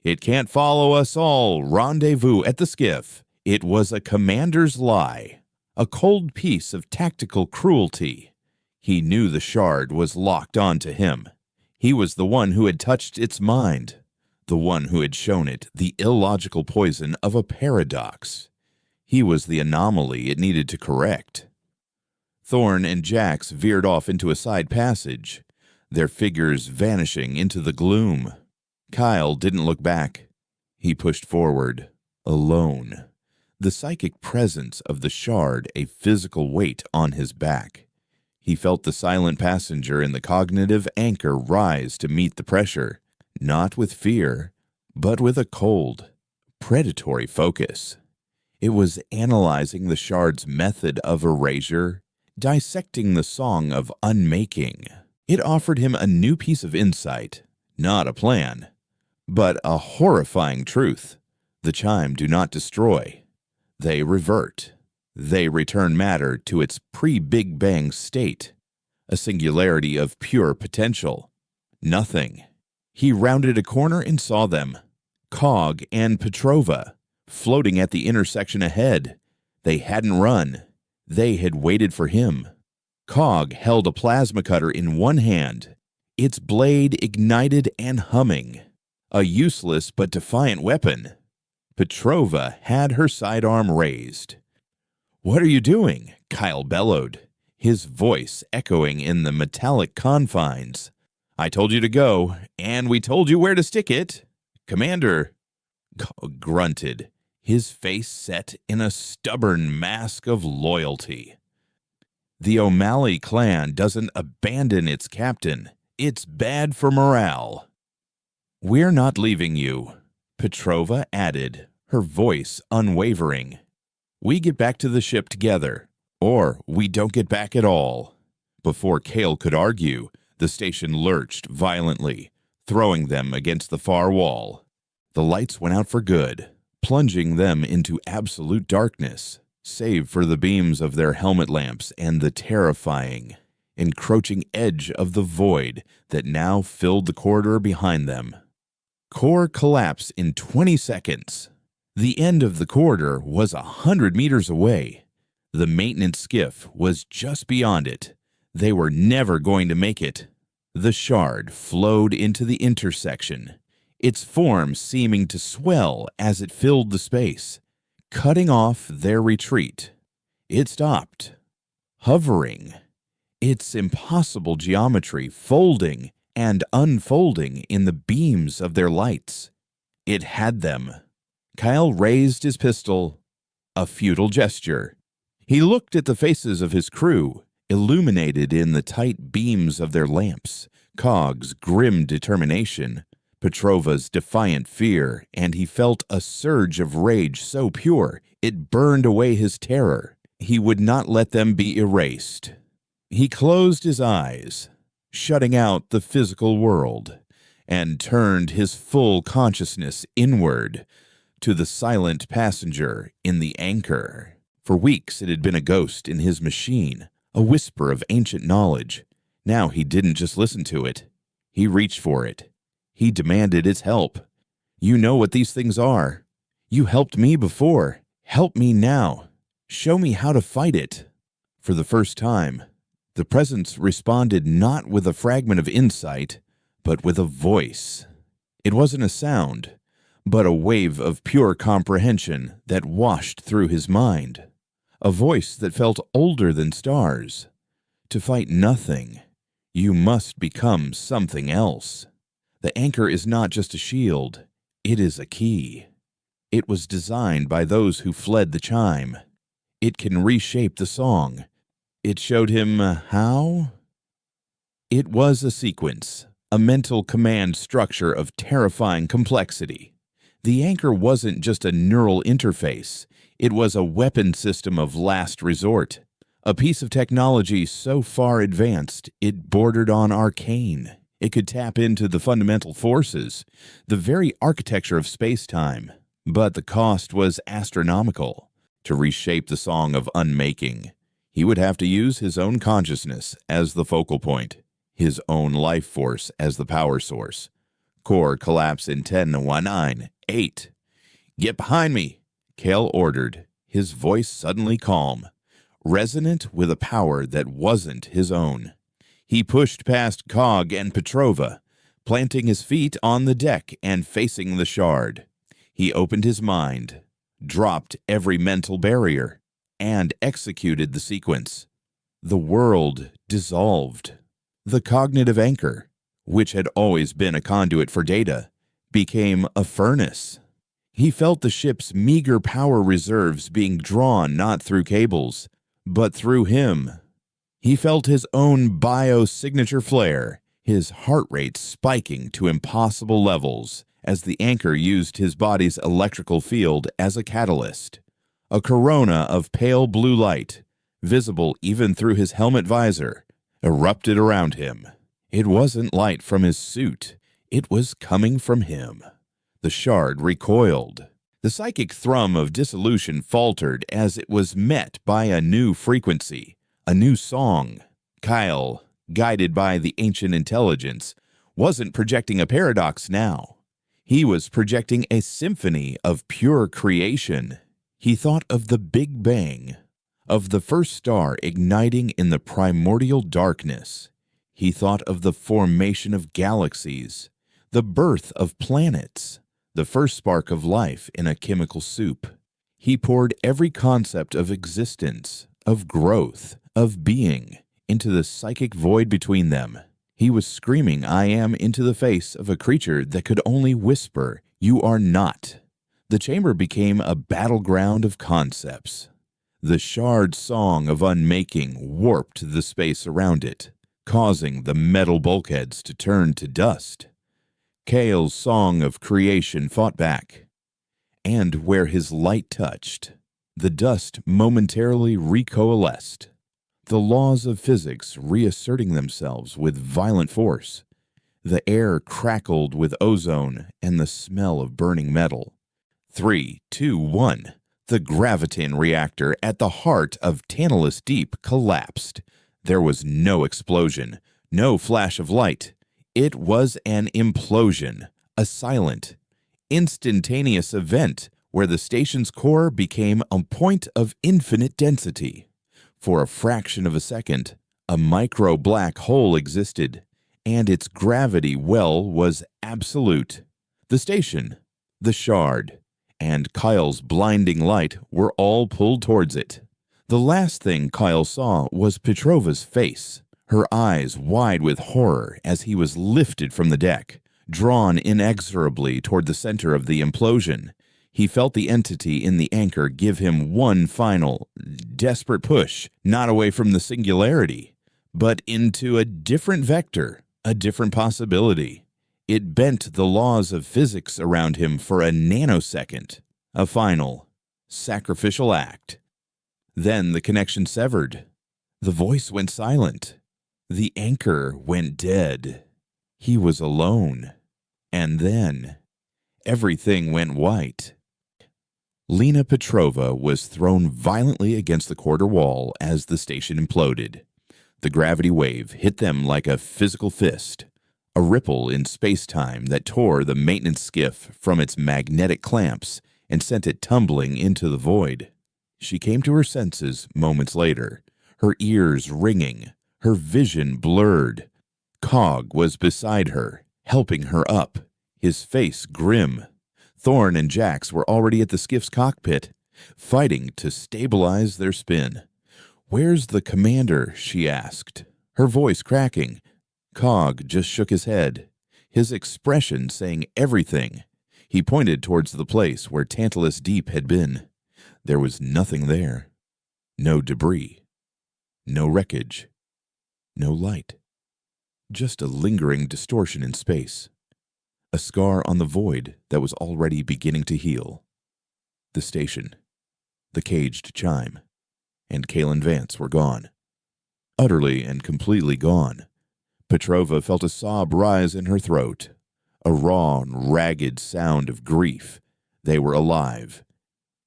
"It can't follow us all. Rendezvous at the skiff." It was a commander's lie, a cold piece of tactical cruelty. He knew the shard was locked onto him. He was the one who had touched its mind, the one who had shown it the illogical poison of a paradox. He was the anomaly it needed to correct. Thorn and Jax veered off into a side passage, their figures vanishing into the gloom. Kyle didn't look back. He pushed forward, alone, the psychic presence of the shard a physical weight on his back. He felt the silent passenger in the cognitive anchor rise to meet the pressure, not with fear, but with a cold, predatory focus. It was analyzing the shard's method of erasure, dissecting the song of unmaking. It offered him a new piece of insight, not a plan, but a horrifying truth. The chime do not destroy. They revert. They return matter to its pre-Big Bang state, a singularity of pure potential. Nothing. He rounded a corner and saw them, Cog and Petrova, floating at the intersection ahead. They hadn't run. They had waited for him. Cog held a plasma cutter in one hand, its blade ignited and humming, a useless but defiant weapon. Petrova had her sidearm raised. "What are you doing?" Kyle bellowed, his voice echoing in the metallic confines. "I told you to go, and we told you where to stick it." "Commander," Cog grunted, his face set in a stubborn mask of loyalty. "The O'Malley clan doesn't abandon its captain. It's bad for morale." "We're not leaving you," Petrova added, her voice unwavering. "We get back to the ship together, or we don't get back at all." Before Kale could argue, the station lurched violently, throwing them against the far wall. The lights went out for good, plunging them into absolute darkness, save for the beams of their helmet lamps and the terrifying, encroaching edge of the void that now filled the corridor behind them. Core collapse in 20 seconds. The end of the corridor was 100 meters away. The maintenance skiff was just beyond it. They were never going to make it. The shard flowed into the intersection, its form seeming to swell as it filled the space, cutting off their retreat. It stopped, hovering, its impossible geometry folding and unfolding in the beams of their lights. It had them. Kyle raised his pistol, a futile gesture. He looked at the faces of his crew, illuminated in the tight beams of their lamps, Cog's grim determination, Petrova's defiant fear, and he felt a surge of rage so pure it burned away his terror. He would not let them be erased. He closed his eyes, shutting out the physical world, and turned his full consciousness inward to the silent passenger in the anchor. For weeks it had been a ghost in his machine, a whisper of ancient knowledge. Now he didn't just listen to it. He reached for it. He demanded its help. "You know what these things are. You helped me before. Help me now. Show me how to fight it." For the first time, the presence responded not with a fragment of insight, but with a voice. It wasn't a sound, but a wave of pure comprehension that washed through his mind. A voice that felt older than stars. To fight nothing, you must become something else. The anchor is not just a shield, it is a key. It was designed by those who fled the chime. It can reshape the song. It showed him how? It was a sequence, a mental command structure of terrifying complexity. The anchor wasn't just a neural interface, it was a weapon system of last resort. A piece of technology so far advanced, it bordered on arcane. It could tap into the fundamental forces, the very architecture of space-time. But the cost was astronomical. To reshape the song of unmaking, he would have to use his own consciousness as the focal point, his own life force as the power source. Core collapse in 10, 9, 8. "Get behind me," Kale ordered, his voice suddenly calm, resonant with a power that wasn't his own. He pushed past Cog and Petrova, planting his feet on the deck and facing the shard. He opened his mind, dropped every mental barrier, and executed the sequence. The world dissolved. The cognitive anchor, which had always been a conduit for data, became a furnace. He felt the ship's meager power reserves being drawn not through cables, but through him. He felt his own biosignature flare, his heart rate spiking to impossible levels as the anchor used his body's electrical field as a catalyst. A corona of pale blue light, visible even through his helmet visor, erupted around him. It wasn't light from his suit. It was coming from him. The shard recoiled. The psychic thrum of dissolution faltered as it was met by a new frequency, a new song. Kyle, guided by the ancient intelligence, wasn't projecting a paradox now. He was projecting a symphony of pure creation. He thought of the Big Bang, of the first star igniting in the primordial darkness. He thought of the formation of galaxies, the birth of planets, the first spark of life in a chemical soup. He poured every concept of existence, of growth, of being, into the psychic void between them. He was screaming "I am" into the face of a creature that could only whisper, "You are not." The chamber became a battleground of concepts. The shard song of unmaking warped the space around it, causing the metal bulkheads to turn to dust. Kale's song of creation fought back, and where his light touched, the dust momentarily recoalesced, the laws of physics reasserting themselves with violent force. The air crackled with ozone and the smell of burning metal. 3, 2, 1. The graviton reactor at the heart of Tantalus Deep collapsed. There was no explosion, no flash of light. It was an implosion, a silent, instantaneous event where the station's core became a point of infinite density. For a fraction of a second, a micro black hole existed, and its gravity well was absolute. The station, the shard, and Kyle's blinding light were all pulled towards it. The last thing Kyle saw was Petrova's face, her eyes wide with horror as he was lifted from the deck, drawn inexorably toward the center of the implosion. He felt the entity in the anchor give him one final, desperate push, not away from the singularity, but into a different vector, a different possibility. It bent the laws of physics around him for a nanosecond, a final, sacrificial act. Then the connection severed. The voice went silent. The anchor went dead. He was alone. And then everything went white. Lena Petrova was thrown violently against the quarter wall as the station imploded. The gravity wave hit them like a physical fist, a ripple in space-time that tore the maintenance skiff from its magnetic clamps and sent it tumbling into the void. She came to her senses moments later, her ears ringing, her vision blurred. Cog was beside her, helping her up. his face grim. Thorn and Jax were already at the skiff's cockpit, fighting to stabilize their spin. "Where's the commander?" she asked, her voice cracking. Cog just shook his head, his expression saying everything. He pointed towards the place where Tantalus Deep had been. There was nothing there. No debris. No wreckage. No light. Just a lingering distortion in space. A scar on the void that was already beginning to heal. The station. The caged chime. And Kalen Vance were gone. Utterly and completely gone. Petrova felt a sob rise in her throat. A raw and ragged sound of grief. They were alive.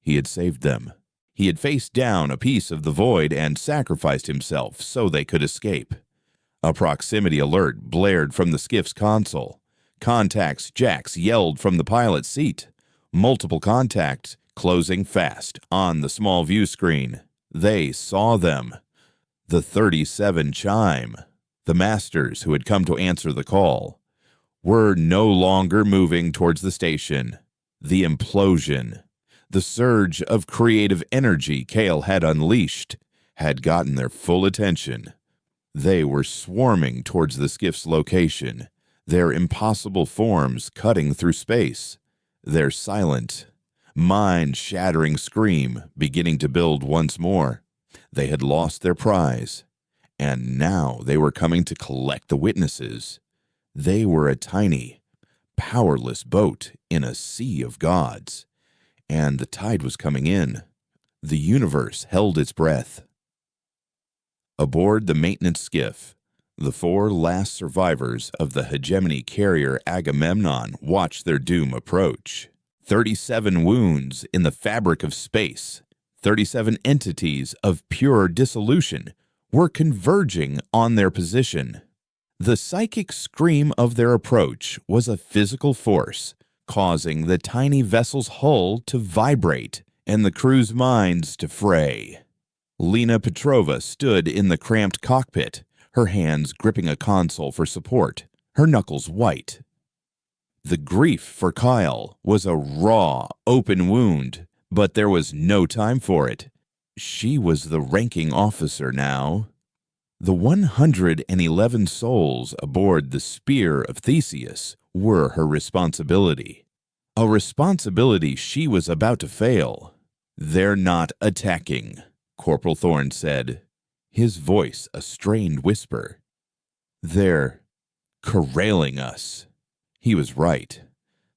He had saved them. He had faced down a piece of the void and sacrificed himself so they could escape. A proximity alert blared from the skiff's console. Contacts Jax yelled from the pilot's seat. Multiple contacts closing fast on the small view screen. They saw them. The 37 chime, the masters who had come to answer the call, were no longer moving towards the station. The implosion, the surge of creative energy Kale had unleashed, had gotten their full attention. They were swarming towards the skiff's location, their impossible forms cutting through space, their silent, mind-shattering scream beginning to build once more. They had lost their prize, and now they were coming to collect the witnesses. They were a tiny, powerless boat in a sea of gods, and the tide was coming in. The universe held its breath. Aboard the maintenance skiff, the 4 last survivors of the hegemony carrier Agamemnon watched their doom approach. 37 wounds in the fabric of space, 37 entities of pure dissolution were converging on their position. The psychic scream of their approach was a physical force, causing the tiny vessel's hull to vibrate and the crew's minds to fray. Lena Petrova stood in the cramped cockpit, her hands gripping a console for support, her knuckles white. The grief for Kyle was a raw, open wound, but there was no time for it. She was the ranking officer now. The 111 souls aboard the Spear of Theseus were her responsibility. A responsibility she was about to fail. "They're not attacking," Corporal Thorne said, his voice a strained whisper. "They're corralling us." He was right.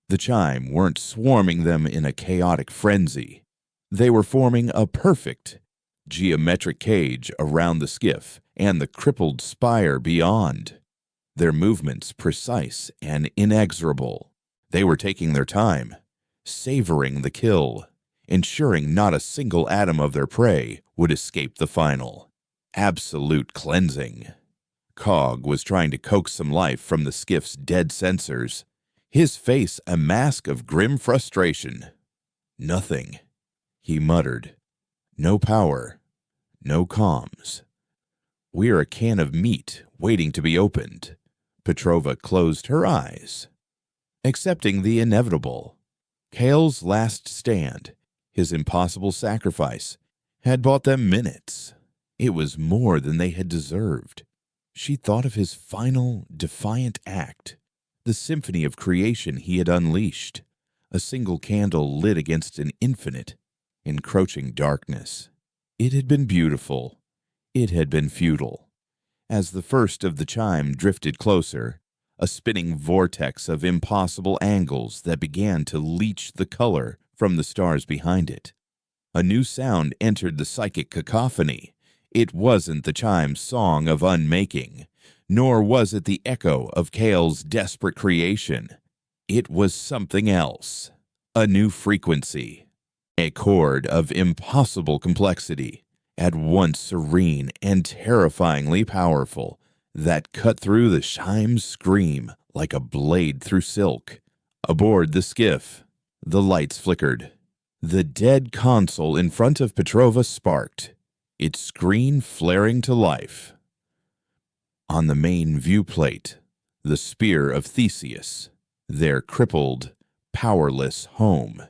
The chime weren't swarming them in a chaotic frenzy. They were forming a perfect, geometric cage around the skiff and the crippled spire beyond. Their movements precise and inexorable. They were taking their time, savoring the kill, ensuring not a single atom of their prey would escape the final. Absolute cleansing. Cog was trying to coax some life from the skiff's dead sensors, his face a mask of grim frustration. "Nothing," he muttered. "No power. No comms. We're a can of meat waiting to be opened." Petrova closed her eyes, accepting the inevitable. Kale's last stand, his impossible sacrifice, had bought them minutes. It was more than they had deserved. She thought of his final, defiant act, the symphony of creation he had unleashed, a single candle lit against an infinite, encroaching darkness. It had been beautiful. It had been futile. As the first of the chime drifted closer, a spinning vortex of impossible angles that began to leach the color from the stars behind it. A new sound entered the psychic cacophony. It wasn't the chime's song of unmaking, nor was it the echo of Kale's desperate creation. It was something else, a new frequency, a chord of impossible complexity, at once serene and terrifyingly powerful, that cut through the chime's scream like a blade through silk. Aboard the skiff, the lights flickered. The dead console in front of Petrova sparked, its screen flaring to life. On the main viewplate, the Spear of Theseus, Their crippled, powerless home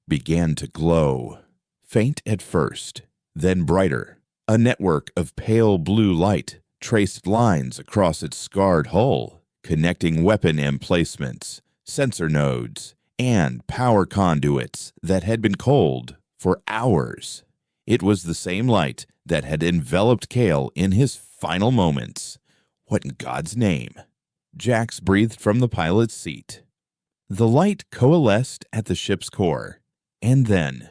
began to glow, faint at first, then brighter. A network of pale blue light traced lines across its scarred hull, connecting weapon emplacements, sensor nodes, and power conduits that had been cold for hours. It was the same light that had enveloped Cale in his final moments. What in God's name? Jax breathed from the pilot's seat. The light coalesced at the ship's core, and then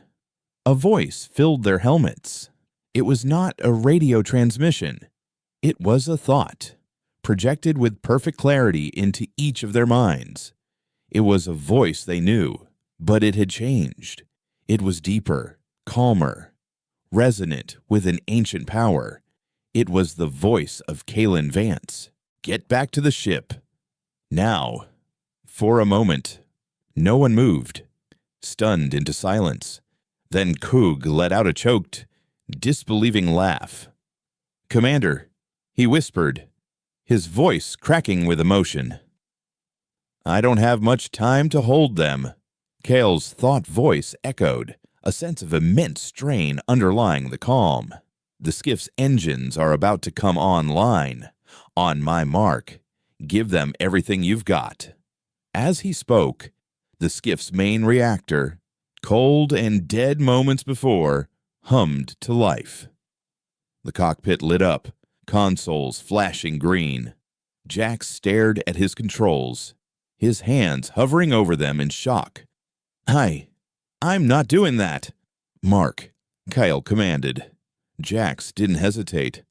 a voice filled their helmets. It was not a radio transmission. It was a thought, projected with perfect clarity into each of their minds. It was a voice they knew, but it had changed. It was deeper, calmer, resonant with an ancient power. It was the voice of Kalen Vance. Get back to the ship. Now. For a moment, no one moved, stunned into silence. Then Coog let out a choked, disbelieving laugh. "Commander," he whispered, his voice cracking with emotion. "I don't have much time to hold them." Cale's thought voice echoed, a sense of immense strain underlying the calm. "The skiff's engines are about to come online. On my mark, give them everything you've got." As he spoke, the skiff's main reactor, cold and dead moments before, hummed to life. The cockpit lit up, consoles flashing green. Jax stared at his controls, his hands hovering over them in shock. I'm not doing that." "Mark," Kyle commanded. Jax didn't hesitate.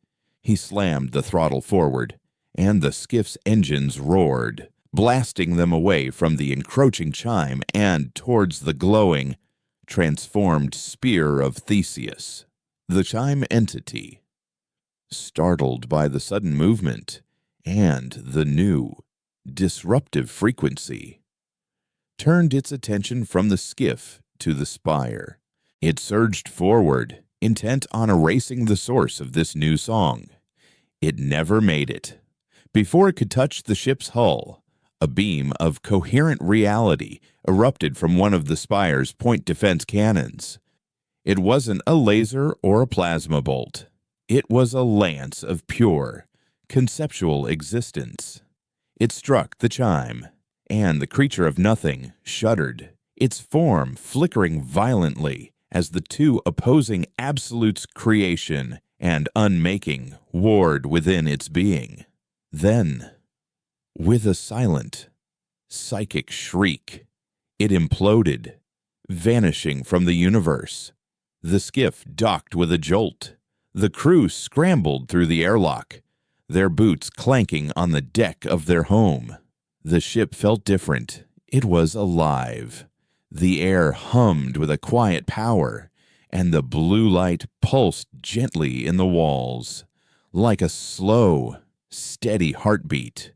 He slammed the throttle forward, and the skiff's engines roared, blasting them away from the encroaching chime and towards the glowing, transformed spear of Theseus. The chime entity, startled by the sudden movement and the new, disruptive frequency, turned its attention from the skiff to the spire. It surged forward, intent on erasing the source of this new song. It never made it. Before it could touch the ship's hull, a beam of coherent reality erupted from one of the spire's point defense cannons. It wasn't a laser or a plasma bolt. It was a lance of pure, conceptual existence. It struck the chime, and the creature of nothing shuddered, its form flickering violently as the two opposing absolutes, creation and unmaking, warred within its being. Then, with a silent, psychic shriek, it imploded, vanishing from the universe. The skiff docked with a jolt. The crew scrambled through the airlock, their boots clanking on the deck of their home. The ship felt different. It was alive. The air hummed with a quiet power, and the blue light pulsed gently in the walls, like a slow, steady heartbeat.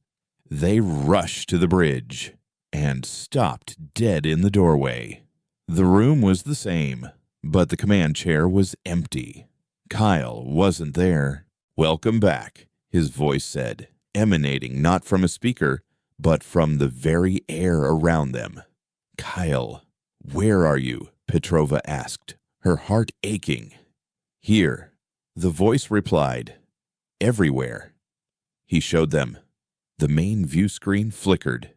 They rushed to the bridge and stopped dead in the doorway. The room was the same, but the command chair was empty. Kyle wasn't there. "Welcome back," his voice said, emanating not from a speaker, but from the very air around them. "Kyle, where are you?" Petrova asked, her heart aching. "Here," the voice replied. "Everywhere." He showed them. The main view screen flickered,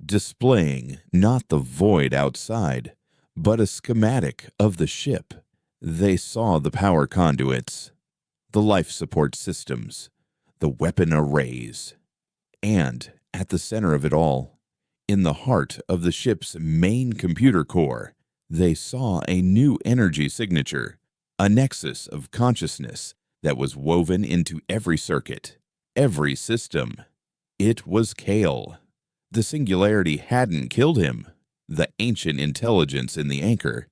displaying not the void outside, but a schematic of the ship. They saw the power conduits, the life support systems, the weapon arrays, and at the center of it all, in the heart of the ship's main computer core, they saw a new energy signature, a nexus of consciousness that was woven into every circuit, every system. It was Cale. The singularity hadn't killed him. The ancient intelligence in the anchor,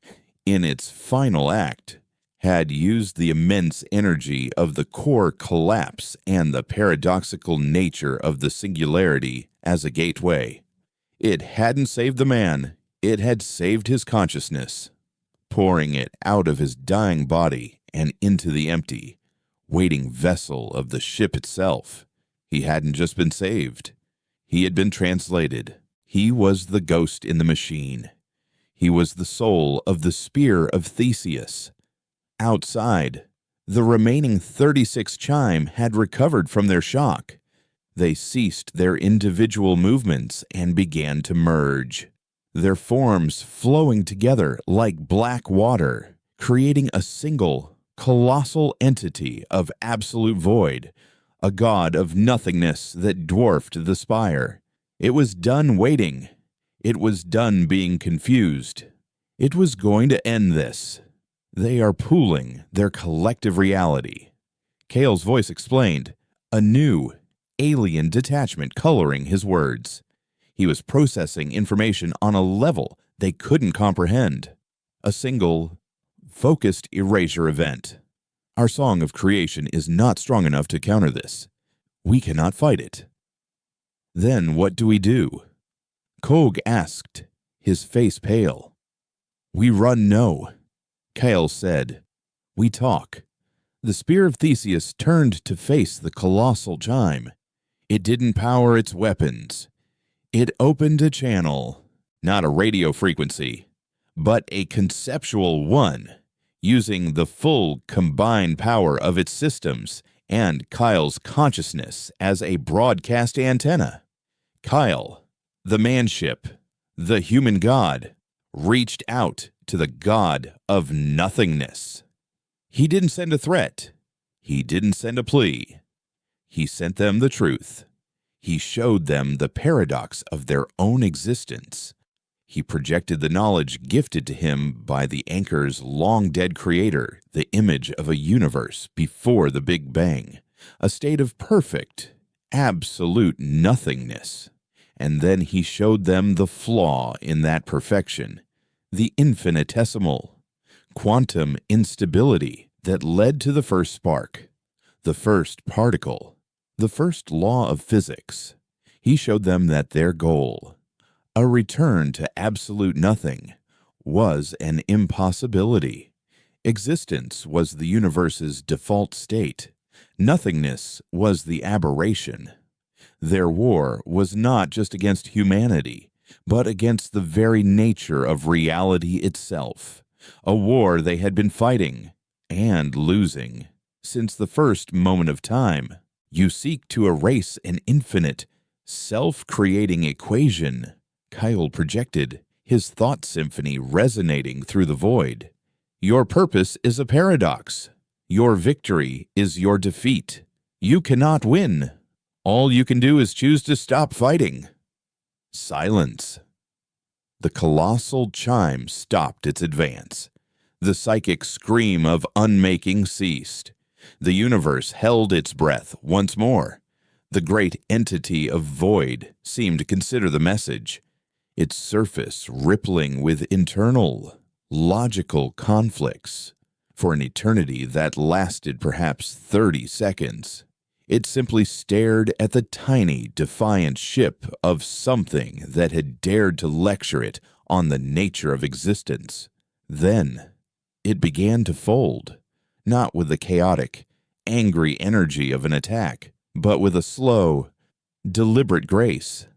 in its final act, had used the immense energy of the core collapse and the paradoxical nature of the singularity as a gateway. It hadn't saved the man, it had saved his consciousness, pouring it out of his dying body and into the empty, waiting vessel of the ship itself. He hadn't just been saved, he had been translated. He was the ghost in the machine. He was the soul of the spear of Theseus. Outside, the remaining 36 chime had recovered from their shock. They ceased their individual movements and began to merge, their forms flowing together like black water, creating a single, colossal entity of absolute void, a god of nothingness that dwarfed the spire. It was done waiting. It was done being confused. It was going to end this. They are pooling their collective reality. Kale's voice explained, a new, alien detachment coloring his words. He was processing information on a level they couldn't comprehend. A single, focused erasure event. Our song of creation is not strong enough to counter this. We cannot fight it. Then what do we do? Kog asked, his face pale. We run no. Kale said, we talk. The spear of Theseus turned to face the colossal chime. It didn't power its weapons. It opened a channel, not a radio frequency, but a conceptual one, using the full combined power of its systems and Kyle's consciousness as a broadcast antenna. Kyle, the manship, the human god, reached out to the god of nothingness. He didn't send a threat. He didn't send a plea. He sent them the truth. He showed them the paradox of their own existence. He projected the knowledge gifted to him by the Anchor's long-dead creator, the image of a universe before the Big Bang, a state of perfect, absolute nothingness. And then he showed them the flaw in that perfection, the infinitesimal, quantum instability that led to the first spark, the first particle, the first law of physics. He showed them that their goal, a return to absolute nothing, was an impossibility. Existence was the universe's default state. Nothingness was the aberration. Their war was not just against humanity, but against the very nature of reality itself, a war they had been fighting and losing since the first moment of time. You seek to erase an infinite, self-creating equation, Kyle projected, his thought symphony resonating through the void. Your purpose is a paradox. Your victory is your defeat. You cannot win. All you can do is choose to stop fighting. Silence. The colossal chime stopped its advance. The psychic scream of unmaking ceased. The universe held its breath once more. The great entity of void seemed to consider the message, its surface rippling with internal, logical conflicts. For an eternity that lasted perhaps 30 seconds, it simply stared at the tiny, defiant ship of something that had dared to lecture it on the nature of existence. Then, it began to fold, not with the chaotic, angry energy of an attack, but with a slow, deliberate grace.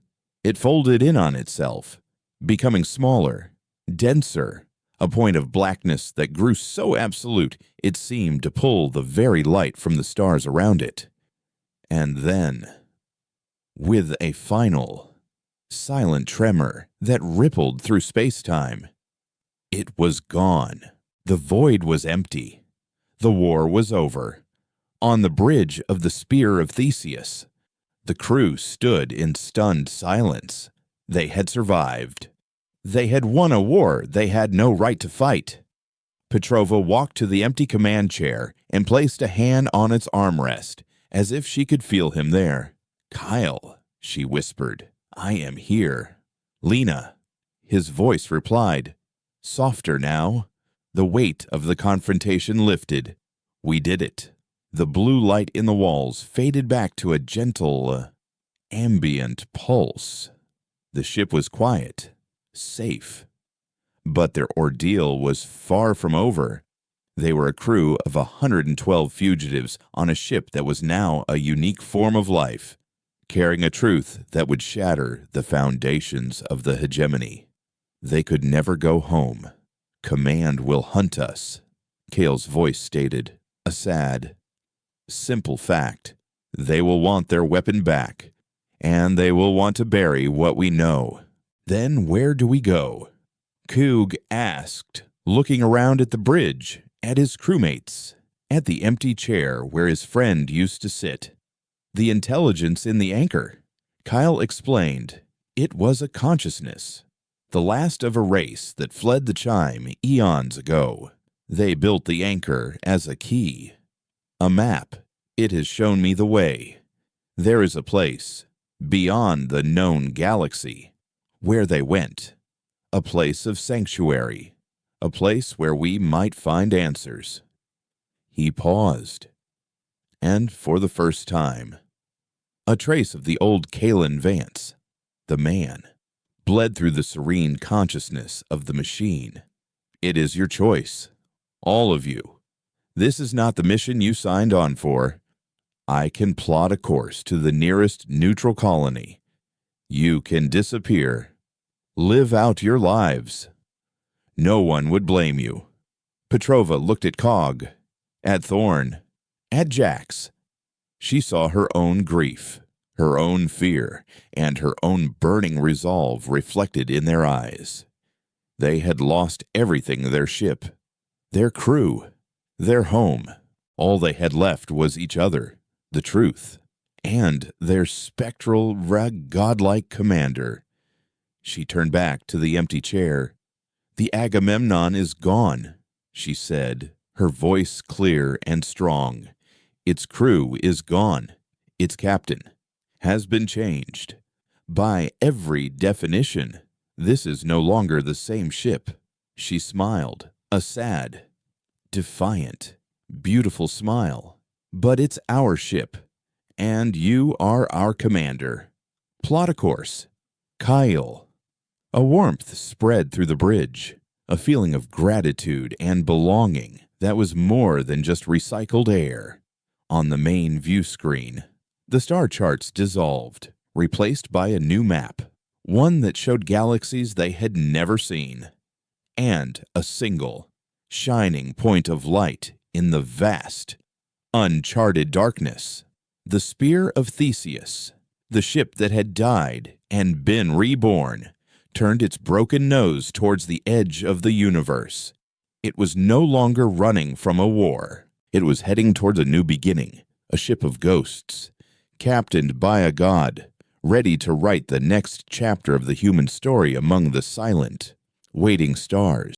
It folded in on itself, becoming smaller, denser, a point of blackness that grew so absolute it seemed to pull the very light from the stars around it. And then, with a final, silent tremor that rippled through space-time, it was gone. The void was empty. The war was over. On the bridge of the Spear of Theseus, the crew stood in stunned silence. They had survived. They had won a war they had no right to fight. Petrova walked to the empty command chair and placed a hand on its armrest, as if she could feel him there. Kyle, she whispered, I am here. Lena, his voice replied, softer now. The weight of the confrontation lifted. We did it. The blue light in the walls faded back to a gentle, ambient pulse. The ship was quiet, safe. But their ordeal was far from over. They were a crew of 112 fugitives on a ship that was now a unique form of life. carrying a truth that would shatter the foundations of the hegemony. They could never go home. Command will hunt us, Kale's voice stated, a sad, simple fact. They will want their weapon back, and they will want to bury what we know. Then where do we go? Coog asked, looking around at the bridge, at his crewmates, at the empty chair where his friend used to sit. The intelligence in the anchor, Kyle explained. It was a consciousness, the last of a race that fled the chime eons ago. They built the anchor as a key, a map. It has shown me the way. There is a place, beyond the known galaxy, where they went, a place of sanctuary, a place where we might find answers. He paused, and for the first time, a trace of the old Kalen Vance, the man, bled through the serene consciousness of the machine. It is your choice, all of you. This is not the mission you signed on for. I can plot a course to the nearest neutral colony. You can disappear. Live out your lives. No one would blame you. Petrova looked at Cog, at Thorn, at Jax. She saw her own grief, her own fear, and her own burning resolve reflected in their eyes. They had lost everything: their ship, their crew, their home. All they had left was each other, the truth, and their spectral, godlike commander. She turned back to the empty chair. The Agamemnon is gone, she said, her voice clear and strong. Its crew is gone. Its captain has been changed. By every definition, this is no longer the same ship. She smiled, a sad, defiant, beautiful smile. But it's our ship, and you are our commander. Plot a course. Kyle. A warmth spread through the bridge, a feeling of gratitude and belonging that was more than just recycled air. On the main view screen, the star charts dissolved, replaced by a new map, one that showed galaxies they had never seen, and a single, shining point of light in the vast, uncharted darkness. The Spear of Theseus, the ship that had died and been reborn, turned its broken nose towards the edge of the universe. It was no longer running from a war. It was heading towards a new beginning, a ship of ghosts, captained by a god, ready to write the next chapter of the human story among the silent, waiting stars.